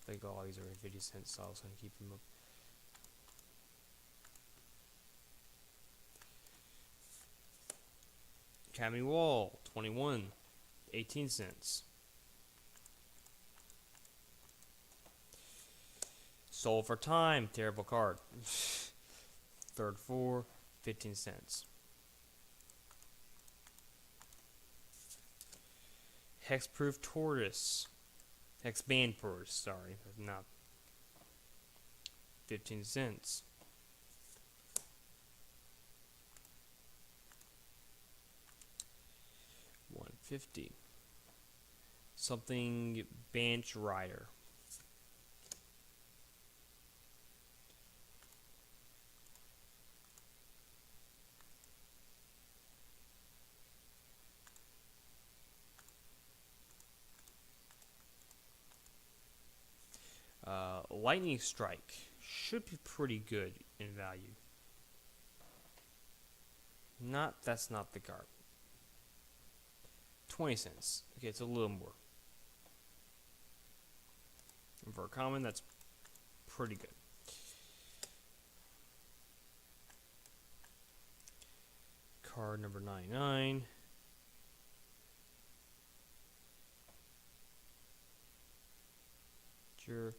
I think all these are 50 cents, so I was going to keep them up. Academy Wall, 21. 18 cents. Soul for Time, terrible card. Third 4, 15 cents. Hexproof Tortoise. Hexband Tortoise, sorry. Not 15 cents. $1.50. Something Bench Rider. Lightning Strike should be pretty good in value. That's not the card. 20 cents. Okay, it's a little more. And for a common, that's pretty good. Card number 99. Sure.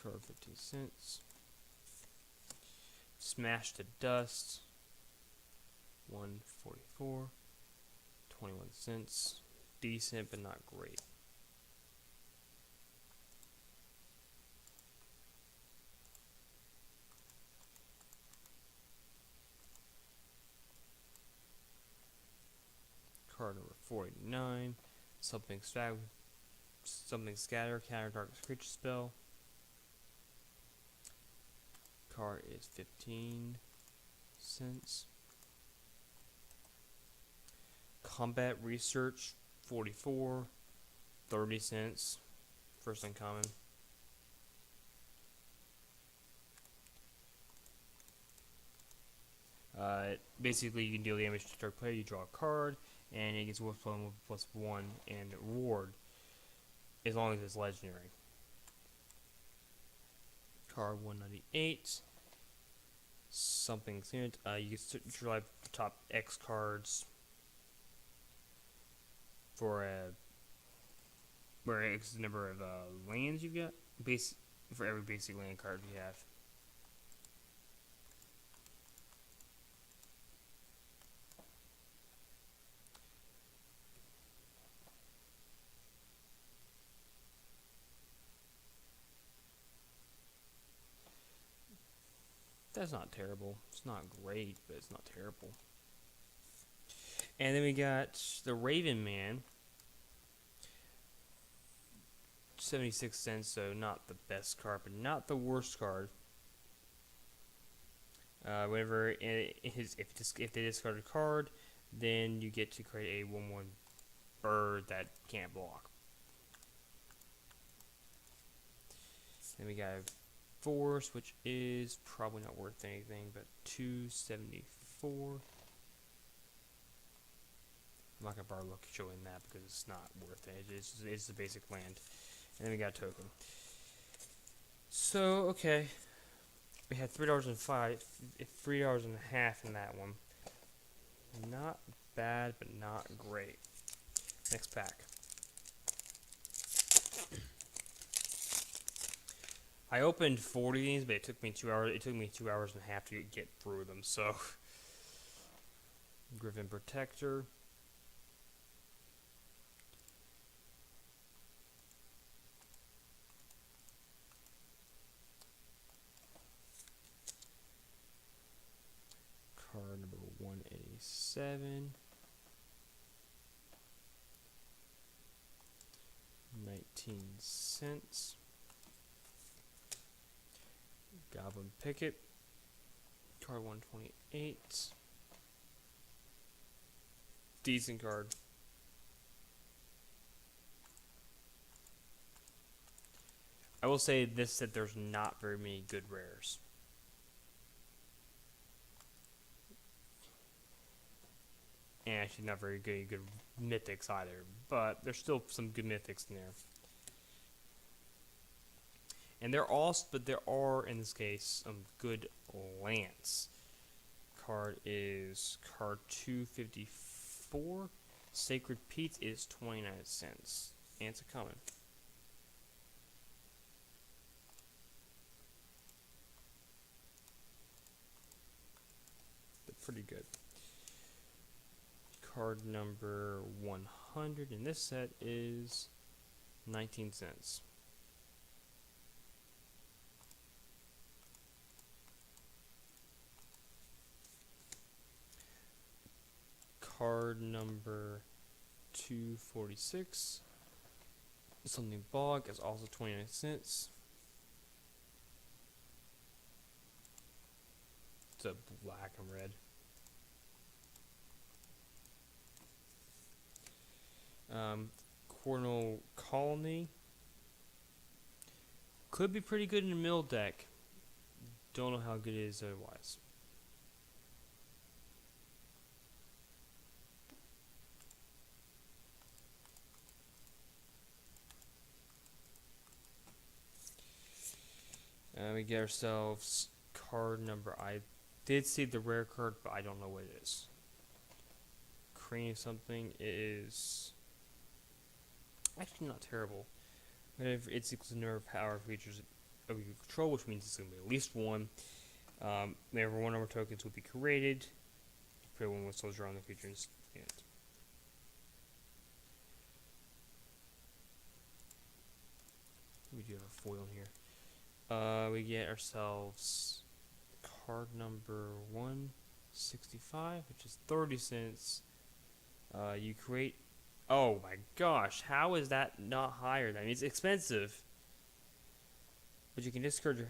Card 15 cents. Smash to Dust. 144. 21 cents. Decent, but not great. Card number 49. Something Scatter, counter target creature spell. Card is 15 cents. Combat Research, 44, 30 cents. First uncommon. Basically, you can deal damage to target player. You draw a card, and it gets +1 and reward, as long as it's legendary. Card 198. Something sent. You can draw the top X cards for where X is the number of lands you've got. For every basic land card you have. That's not terrible. It's not great, but it's not terrible. And then we got the Raven Man. 76 cents, so not the best card, but not the worst card. Whenever if they discard a card, then you get to create a 1/1 bird that can't block. Then we got Force, which is probably not worth anything, but 274. I'm not gonna bother showing that because it's not worth it. It's the basic land. And then we got a token. So okay, we had $3.50 in that one. Not bad, but not great. Next pack. I opened 40 of these, but it took me 2 hours. It took me 2 hours and a half to get through them. So, Griffin Protector. Card number 187. 19 cents. Goblin Picket. Card 128. Decent card. I will say this, that there's not very many good rares. And actually not very good mythics either. But there's still some good mythics in there. And there are in this case some good lands. Card is card 254. Sacred Peat is 29 cents. And it's a common. They're pretty good. Card number 100 in this set is 19 cents. Card number 246, something bog, is also 29 cents. It's a black and red. Cornell Colony could be pretty good in the mill deck. Don't know how good it is otherwise. We get ourselves card number. I did see the rare card, but I don't know what it is. Crane something is actually not terrible. Whenever it's equal to number of power features of your control, which means it's going to be at least one. Whenever one number tokens will be created, you create one with soldier on the creature and we do have a foil in here. We get ourselves card number 165, which is 30 cents. You create. Oh my gosh, how is that not higher? I mean, it's expensive, but you can discard your.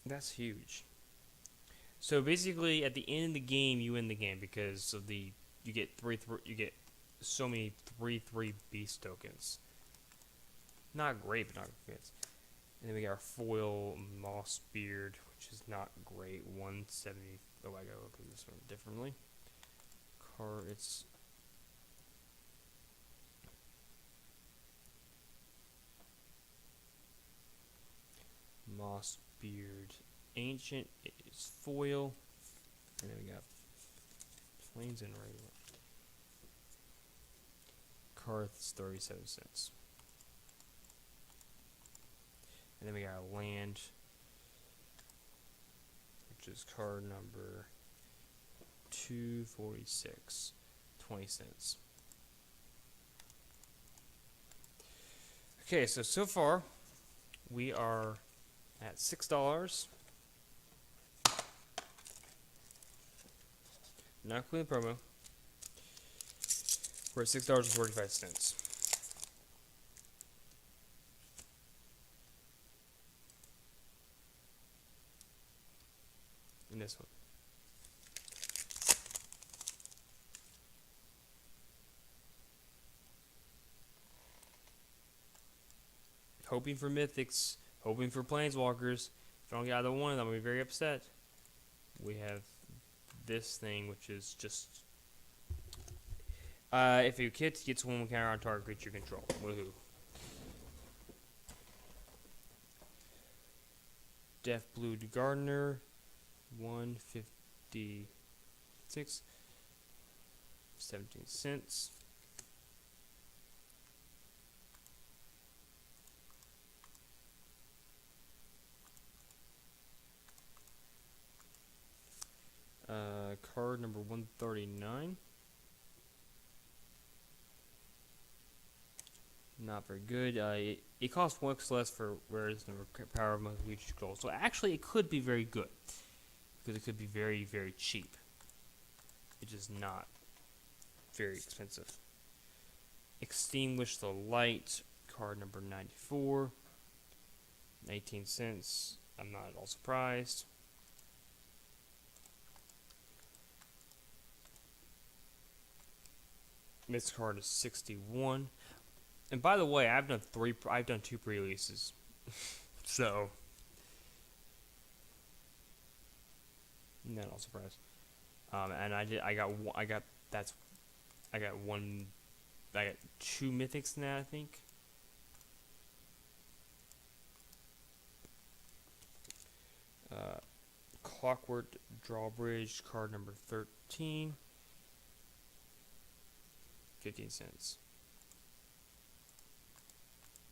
That's huge. So basically, at the end of the game, you win the game because of the you get you get so many 3/3 beast tokens. Not great, but not good. And then we got our foil Mossbeard, which is not great. 170. Oh, I gotta look at this one differently. Card, it's Mossbeard Ancient. It is foil. And then we got plains and regular. Card is 37 cents. And then we got a land, which is card number 246, 20 cents. Okay, so far we are at $6. Not including the promo. We're at $6.45. In this one. Hoping for mythics, hoping for planeswalkers. If I don't get either one of them, I'm going to be very upset. We have this thing, which is just if your kid gets one counter on target creature control. Woohoo. Deaf Blue Gardener. 156, 17 cents. number 139. Not very good. It costs 1x less for whereas the power of most reach goals. So actually, it could be very good because it could be very, very cheap. It's just not very expensive. Extinguish the Light, card number 94. 18 cents. I'm not at all surprised. This card is 61. And by the way, I've done 2 pre-releases. So not at all surprised. And I got 2 mythics in that, I think. Clockwork Drawbridge, card number 13. 15 cents.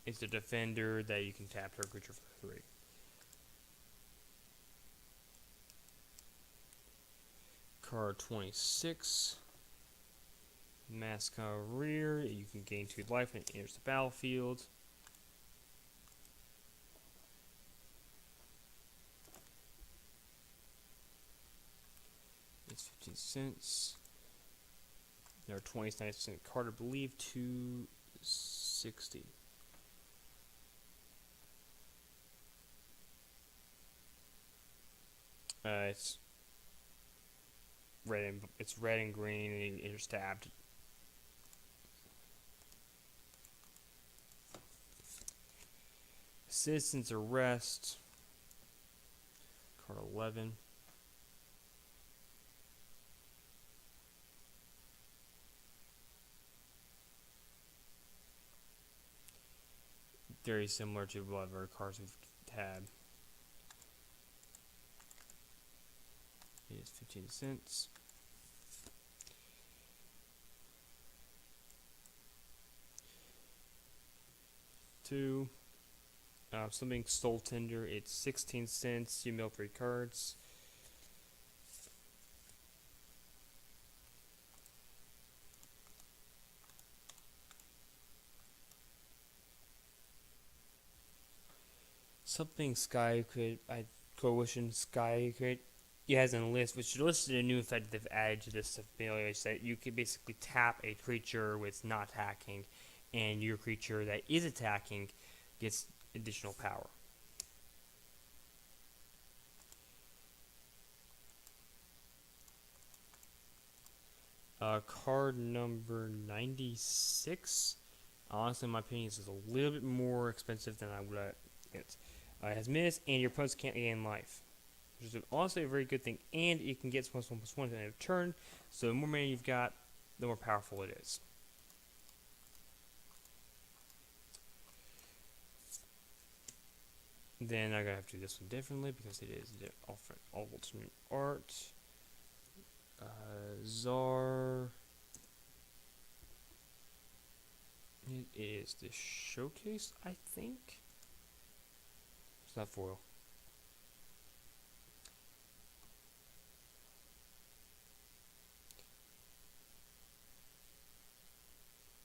It's a defender that you can tap her creature for 3. Card 26. Masquerade. You can gain 2 life when it enters the battlefield. It's 15 cents. There are 29% card, I believe, 260. It's red and green, and you're stabbed. Citizen's Arrest, card 11. Very similar to whatever cards we've had. It is 15 cents. Something Soul Tender, it's 16 cents. You mill 3 cards. Something Coalition Sky Crate. It has a list, which listed a new effect they've added to this ability, that you can basically tap a creature with not attacking, and your creature that is attacking gets additional power. Card number 96. Honestly, in my opinion, this is a little bit more expensive than I would get. It has minutes, and your opponents can't gain life, which is honestly a very good thing. And it can get +1/+1 at the end of turn. So the more mana you've got, the more powerful it is. Then I'm gonna have to do this one differently because it is alternate art. Czar. It is the showcase, I think. It's not foil.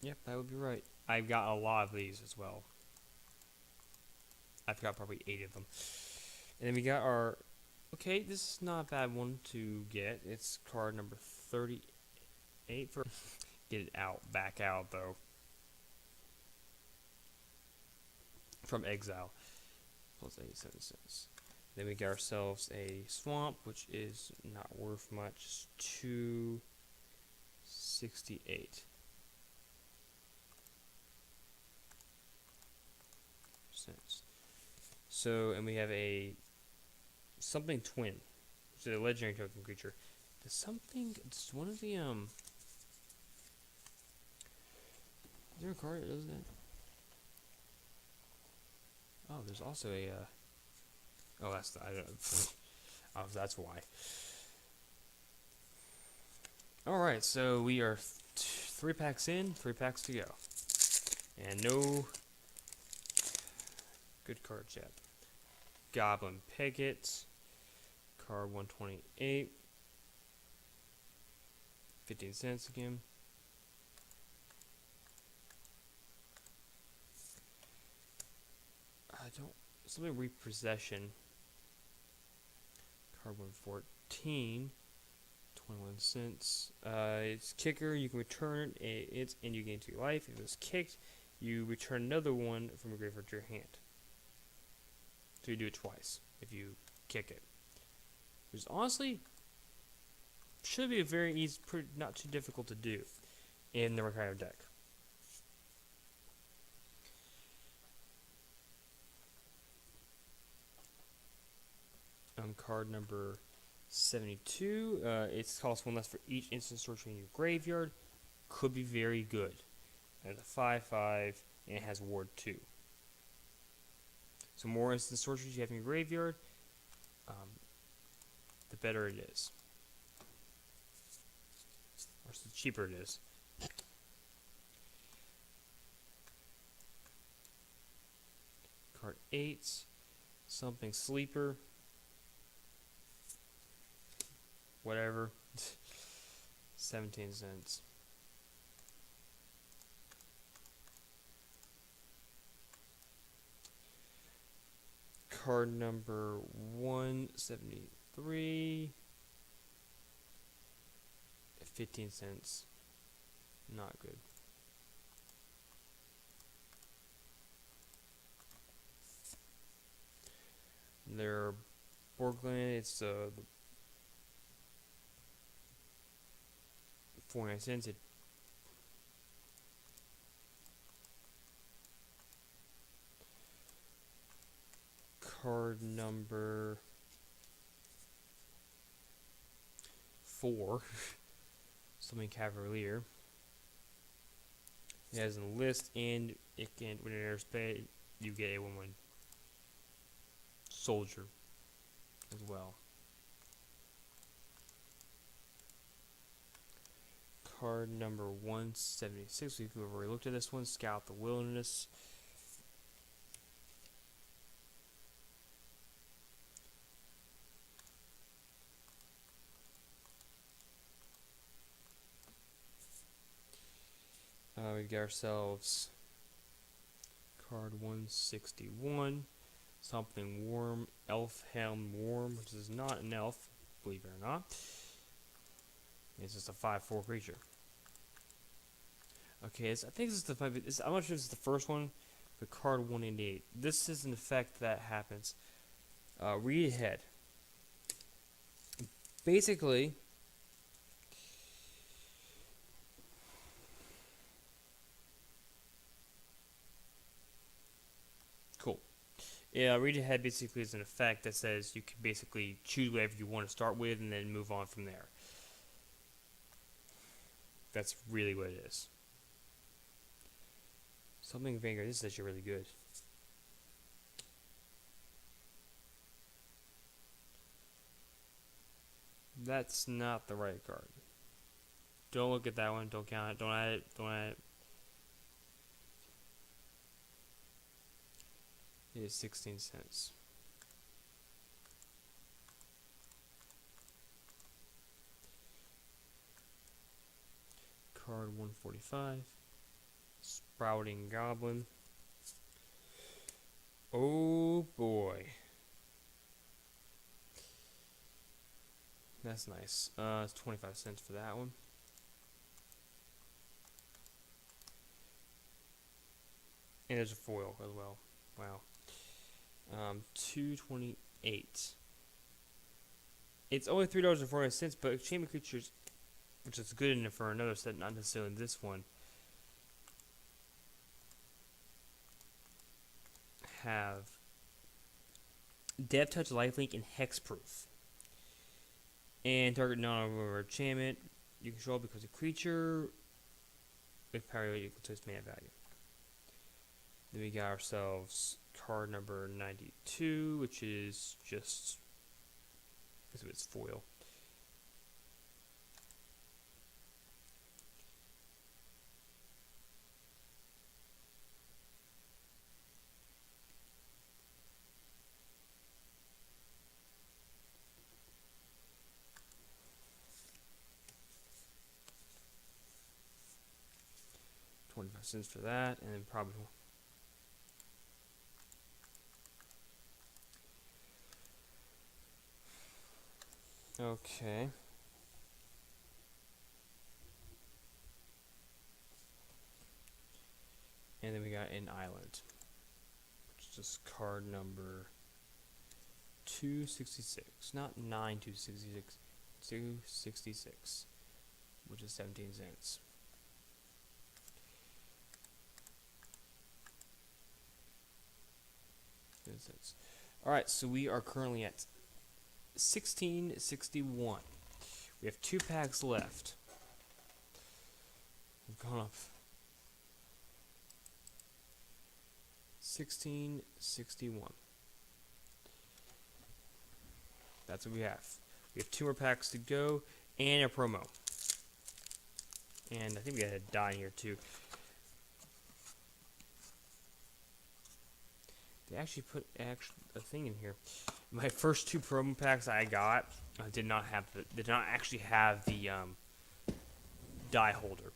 Yep, that would be right. I've got a lot of these as well. I've got probably 8 of them. And then we got our... Okay, this is not a bad one to get. It's card number 38 for... Get it out. Back out, though. From Exile. Plus 87 cents. Then we get ourselves a Swamp, which is not worth much. 268 cents. So, and we have a something twin, which is a legendary token creature. Does something, it's one of the, is there a card that does that? Oh, there's also a, oh, that's the, I don't know. Oh, that's why. Alright, so we are 3 packs in, 3 packs to go. And no good cards yet. Goblin Picket, card 128. 15 cents again. I don't. Something repossession. Card 114. 21 cents. It's kicker. You can return it, and you gain 2 life. If it's kicked, you return another one from your graveyard to your hand. So you do it twice if you kick it. Which honestly should be a very easy, not too difficult to do in the right kind of deck. Card number 72. It's costs 1 less for each instant sorcery in your graveyard. Could be very good. It's a 5/5 and it has ward 2. So more instant sorceries you have in your graveyard, the better it is. Or the cheaper it is. Card 8. Something sleeper. Whatever. 17 cents. Card number 173. 15 cents. Not good. Their Borgland, it's the 49 cents. Card number 4. Something Cavalier. It has a list, and it can, when it enters play, you get a 1/1 soldier as well. Card number 176. We've already looked at this one. Scout the Wilderness. We got ourselves card 161. Something Warm. Elfhelm Worm, which is not an elf, believe it or not. It's just a 5/4 creature. Okay, I think this is the 5. I'm not sure if this is the first one, but card 188. This is an effect that happens. Read ahead. Basically, cool. Yeah, read ahead basically is an effect that says you can basically choose whatever you want to start with and then move on from there. That's really what it is. Something Vanguard. This is actually really good. That's not the right card. Don't look at that one. Don't count it. Don't add it. Don't add it. It is 16 cents. Card 145. Sprouting Goblin. Oh boy. That's nice. It's 25 cents for that one. And there's a foil as well. Wow. 228. It's only $3.40, but Chamber Creatures, which is good enough for another set, not necessarily this one, have Death Touch, Lifelink, and Hexproof. And target non-over enchantment you control because a creature with power equal to its mana value. Then we got ourselves card number 92, which is just, I guess it's foil. cents for that, and then probably. Okay. And then we got an island, which is just card number 266. Not 9266, 266, which is 17 cents. Alright, so we are currently at 1661. We have 2 packs left. We've gone up 1661. That's what we have. We have 2 more packs to go and a promo. And I think we got a die here too. They actually put a thing in here. My first 2 promo packs I got did not actually have the die holder.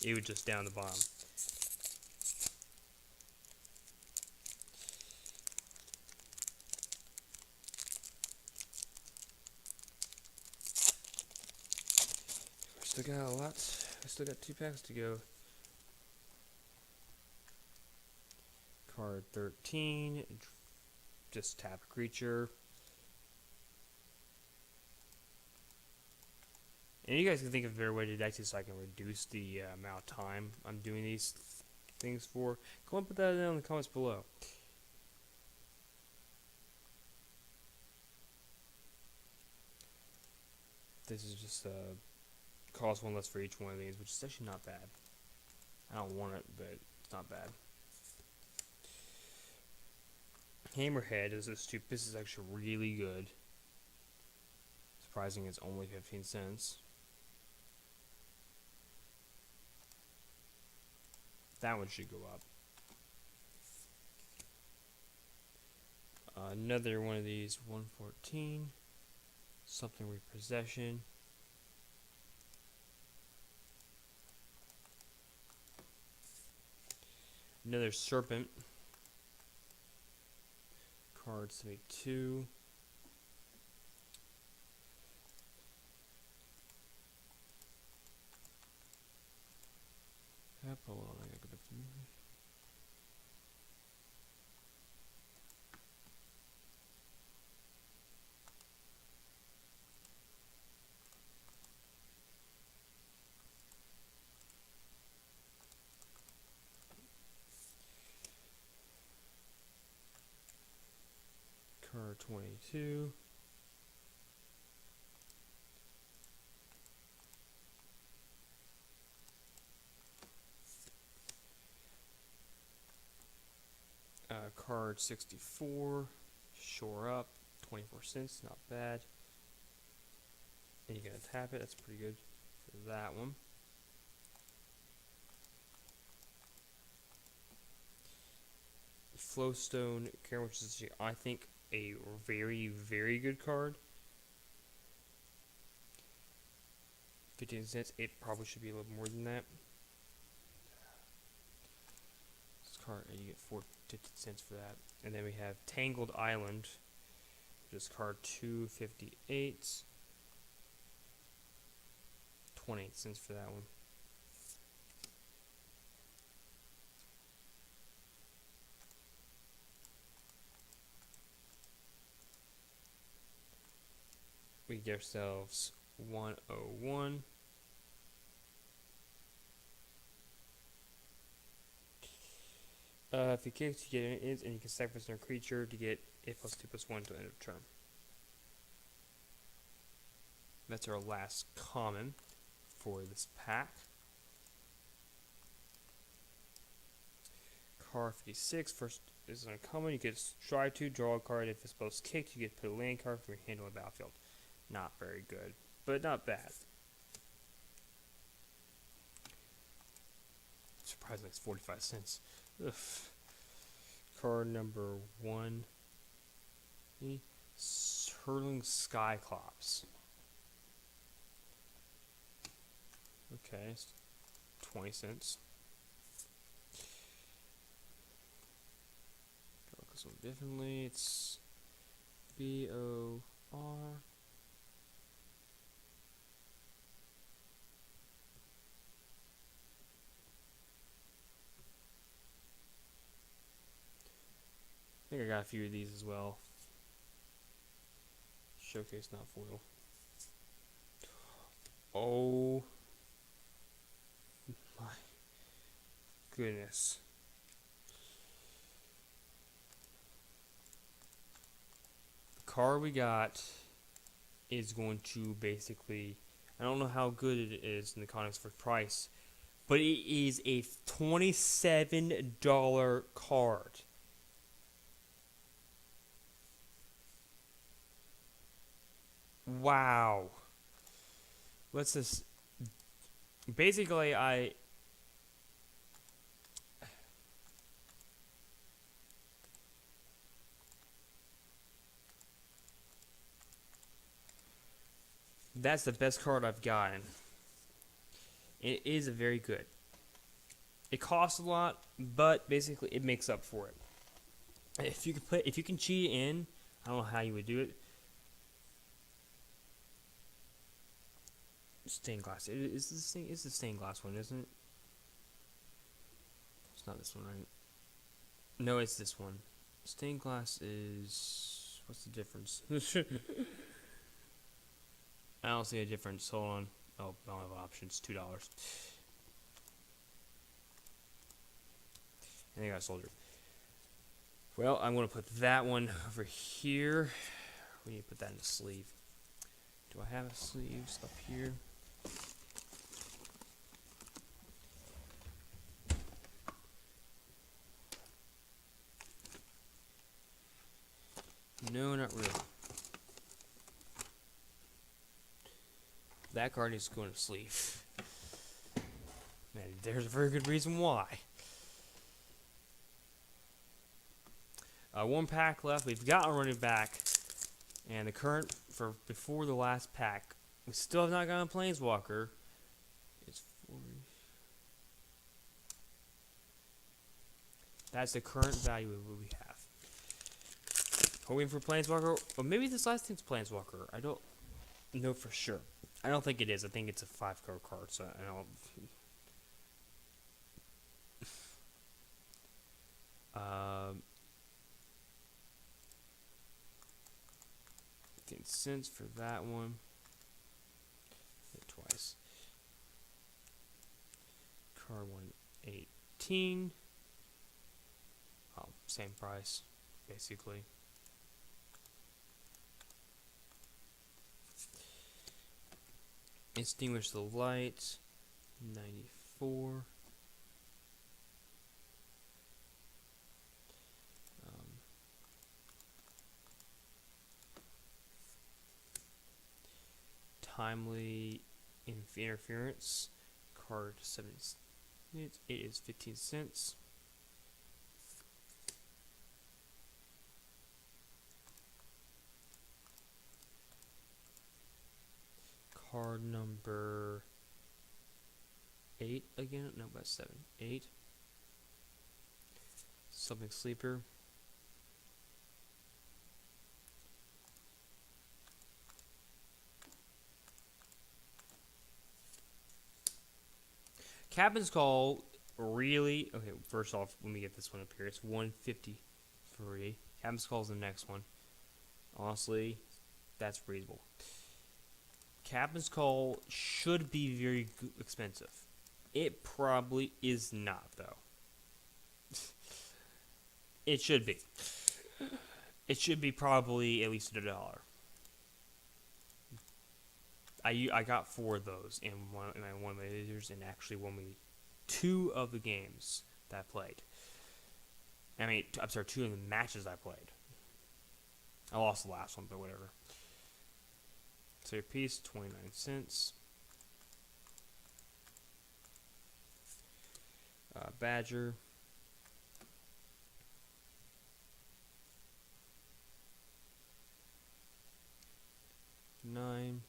It was just down the bottom. We still got a lot. We still got 2 packs to go. Card 13. Just tap a creature. And you guys can think of a better way to deck this so I can reduce the amount of time I'm doing these things for. Go and put that down in the comments below. This is just cost 1 less for each one of these, which is actually not bad. I don't want it, but it's not bad. Hammerhead is this stupid. This is actually really good. Surprising, it's only 15 cents. That one should go up. Another one of these, 114. Something repossession. Another serpent. Card 72. Hold on, I gotta go back to the movie. Card 22. Card 64, shore up, 24 cents, not bad. And you're going to tap it, that's pretty good for that one. Flowstone, which is, I think, a very, very good card. 15 cents, it probably should be a little more than that. Card, you get 50 cents for that. And then we have Tangled Island, which is card 258. 28 cents for that one. We get ourselves 101. If you kick, you get an int, and you can sacrifice another creature to get a +2/+1 to the end of turn. That's our last common for this pack. Card 56. First is an uncommon. You get try to draw a card. If it's both kicked, you get to put a land card from your hand on the battlefield. Not very good, but not bad. Surprisingly, it's 45 cents. Ugh. Card number 1. Hurling Skyclops. Okay. 20 cents. Look this one differently. It's BOR. I think I got a few of these as well. Showcase, not foil. Oh my goodness. The card we got is going to basically, I don't know how good it is in the context for price, but it is a $27 card. Wow. What's this? Basically, that's the best card I've gotten. It is a very good. It costs a lot, but basically it makes up for it. If you can cheat it in, I don't know how you would do it. Stained glass. It's the stained glass one, isn't it? It's not this one, right? No, it's this one. Stained glass is... What's the difference? I don't see a difference. Hold on. Oh, I don't have options. $2. I think I sold it. Well, I'm going to put that one over here. We need to put that in the sleeve. Do I have a sleeve up here? No, not really. That card is going to sleeve. Man, there's a very good reason why. One pack left. We've got a running back. And the current for before the last pack. We still have not gotten a Planeswalker. It's 40. That's the current value of what we have. Hoping for Planeswalker. Or maybe this last thing's Planeswalker. I don't know for sure. I don't think it is. I think it's a 5-card card, so I don't... 15 cents for that one. Hit twice. Card 118. Oh, same price, basically. Extinguish the light. 94. Timely interference. Card 70. It is 15 cents. Card number 8 again. No, that's 7. 8. Something sleeper. Captain's Call, really... Okay, first off, let me get this one up here. It's 153. Captain's Call is the next one. Honestly, that's reasonable. Captain's Call should be very expensive. It probably is not, though. It should be. It should be probably at least $1. I got 4 of those in one of my visitors, and actually won me 2 of the games that I played. I mean, I'm sorry, 2 of the matches I played. I lost the last one, but whatever. So your piece, 29 cents. Badger. $9.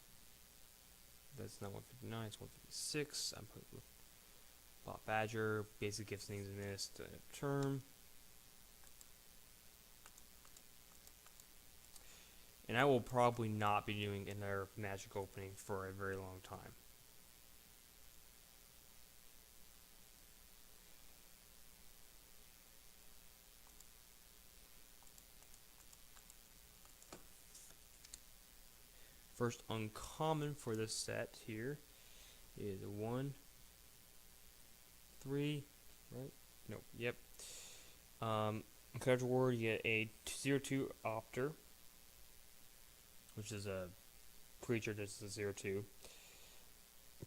That's not 159, it's 156. I'm putting Bot Badger, basic gifts things in this term. And I will probably not be doing another magic opening for a very long time. First uncommon for this set here is a 1, 3, right? Nope, yep. Character ward, you get a 0/2 Opter, which is a creature that's a 0/2.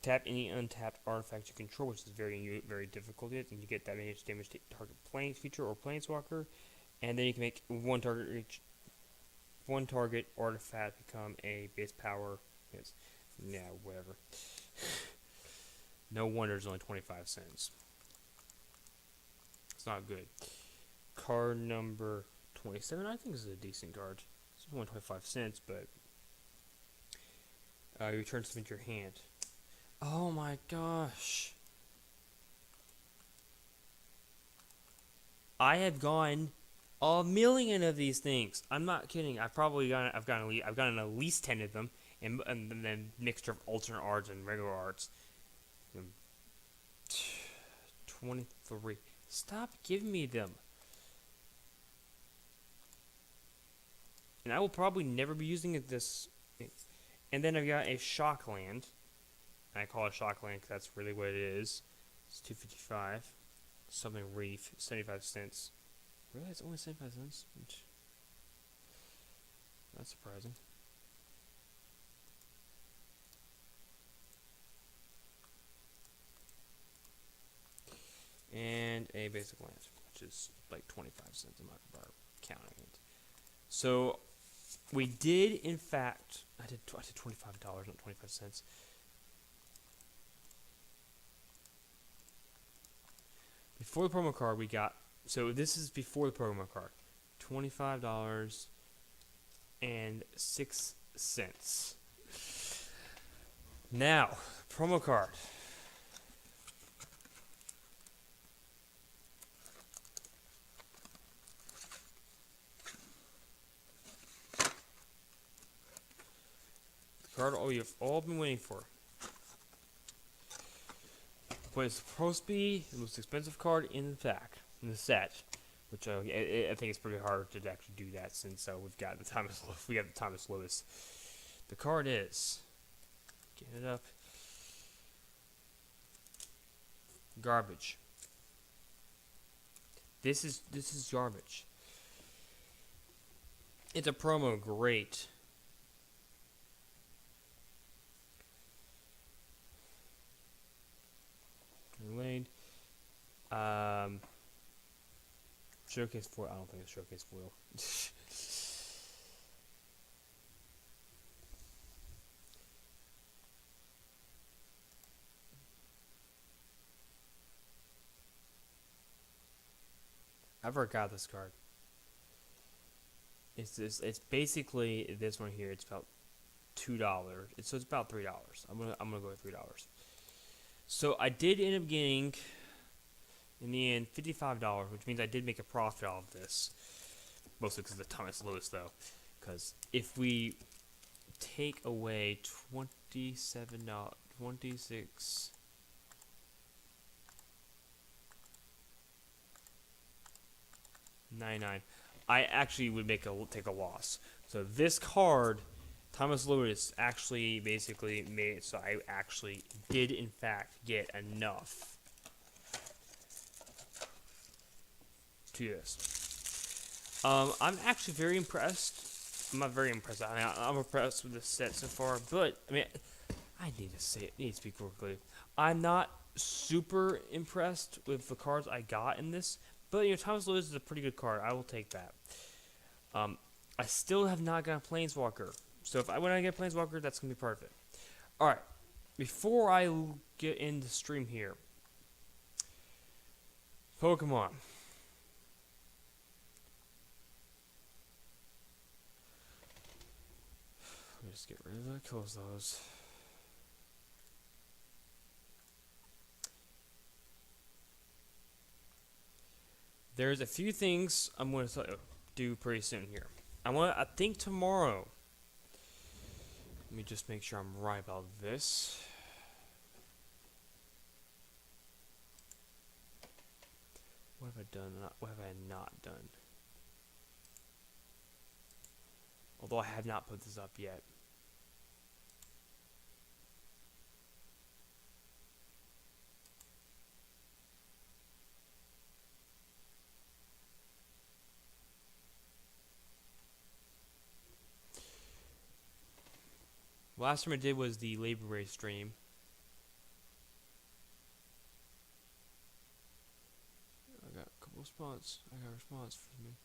Tap any untapped artifact you control, which is very difficult, and you get that many damage to target plane feature or planeswalker, and then you can make one target artifact become a base power. Yes, yeah, whatever. No wonder it's only 25 cents. It's not good. Card number 27, I think, is a decent card. It's only 25 cents, but you return something to your hand. Oh my gosh! I have gotten a million of these things. I'm not kidding. I've gotten at least 10 of them, and then mixture of alternate arts and regular arts. 23. Stop giving me them. And I will probably never be using it this. And then I've got a Shockland. I call it Shockland because that's really what it is. It's $2.55. Something Reef, 75 cents. Really? It's only 75 cents? That's surprising. And a basic land, which is like 25 cents. I'm not counting it. So we did, in fact, I did $25, not 25 cents. Before the promo card, we got, so this is before the promo card, $25.06. Now, promo card. The card you've all been waiting for. But it's supposed to be the most expensive card in the set, which I think it's pretty hard to actually do that since we've got the Thomas Lewis. The card is, get it up, garbage. This is garbage. It's a promo, great. Lane. Showcase foil. I don't think it's showcase foil. I forgot this card. It's basically this one here. It's about $2. So it's about $3. I'm gonna go with $3. So I did end up getting, in the end, $55, which means I did make a profit out of this. Mostly because of the Thomas Lewis, though. Because if we take away $26, $99, I actually would take a loss. So this card, Thomas Lewis, actually basically made it so I actually did in fact get enough to this. I'm actually very impressed. I'm not very impressed. I mean, I'm impressed with this set so far, but I mean, I need to say it. I need to speak quickly. I'm not super impressed with the cards I got in this, but Thomas Lewis is a pretty good card. I will take that. I still have not got a Planeswalker. So when I get Planeswalker, that's going to be perfect. Alright, before I get into stream here, Pokemon. Let me just get rid of that, close those. There's a few things I'm going to do pretty soon here. I think tomorrow. Let me just make sure I'm right about this. What have I done? What have I not done? Although I have not put this up yet. Last time I did was the Labor Day stream. I got a couple response. I got a response from me.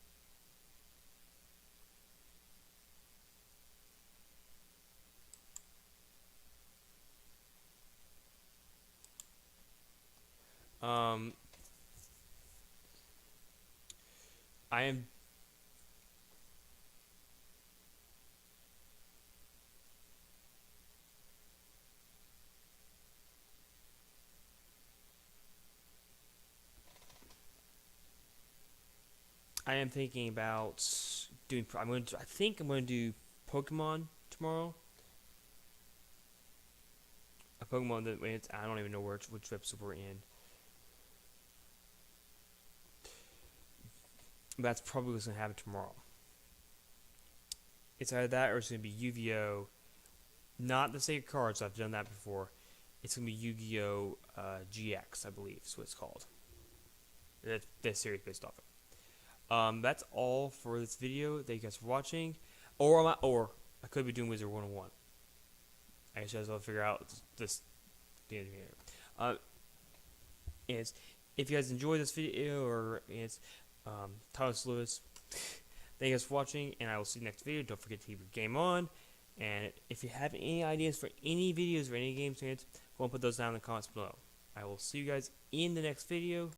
I am. I am thinking about doing. I think I'm going to do Pokemon tomorrow. A Pokemon that I don't even know which episode we're in. That's probably what's going to happen tomorrow. It's either that or it's going to be Yu-Gi-Oh! Not the same cards, I've done that before. It's going to be Yu-Gi-Oh! GX, I believe is what it's called. That's series based off of. That's all for this video. Thank you guys for watching. Or I could be doing Wizard 101. I guess I'll figure out this the end here. Is if you guys enjoyed this video or it's Thomas Lewis, thank you guys for watching, and I will see you next video. Don't forget to keep your game on. And if you have any ideas for any videos or any games, go and put those down in the comments below. I will see you guys in the next video.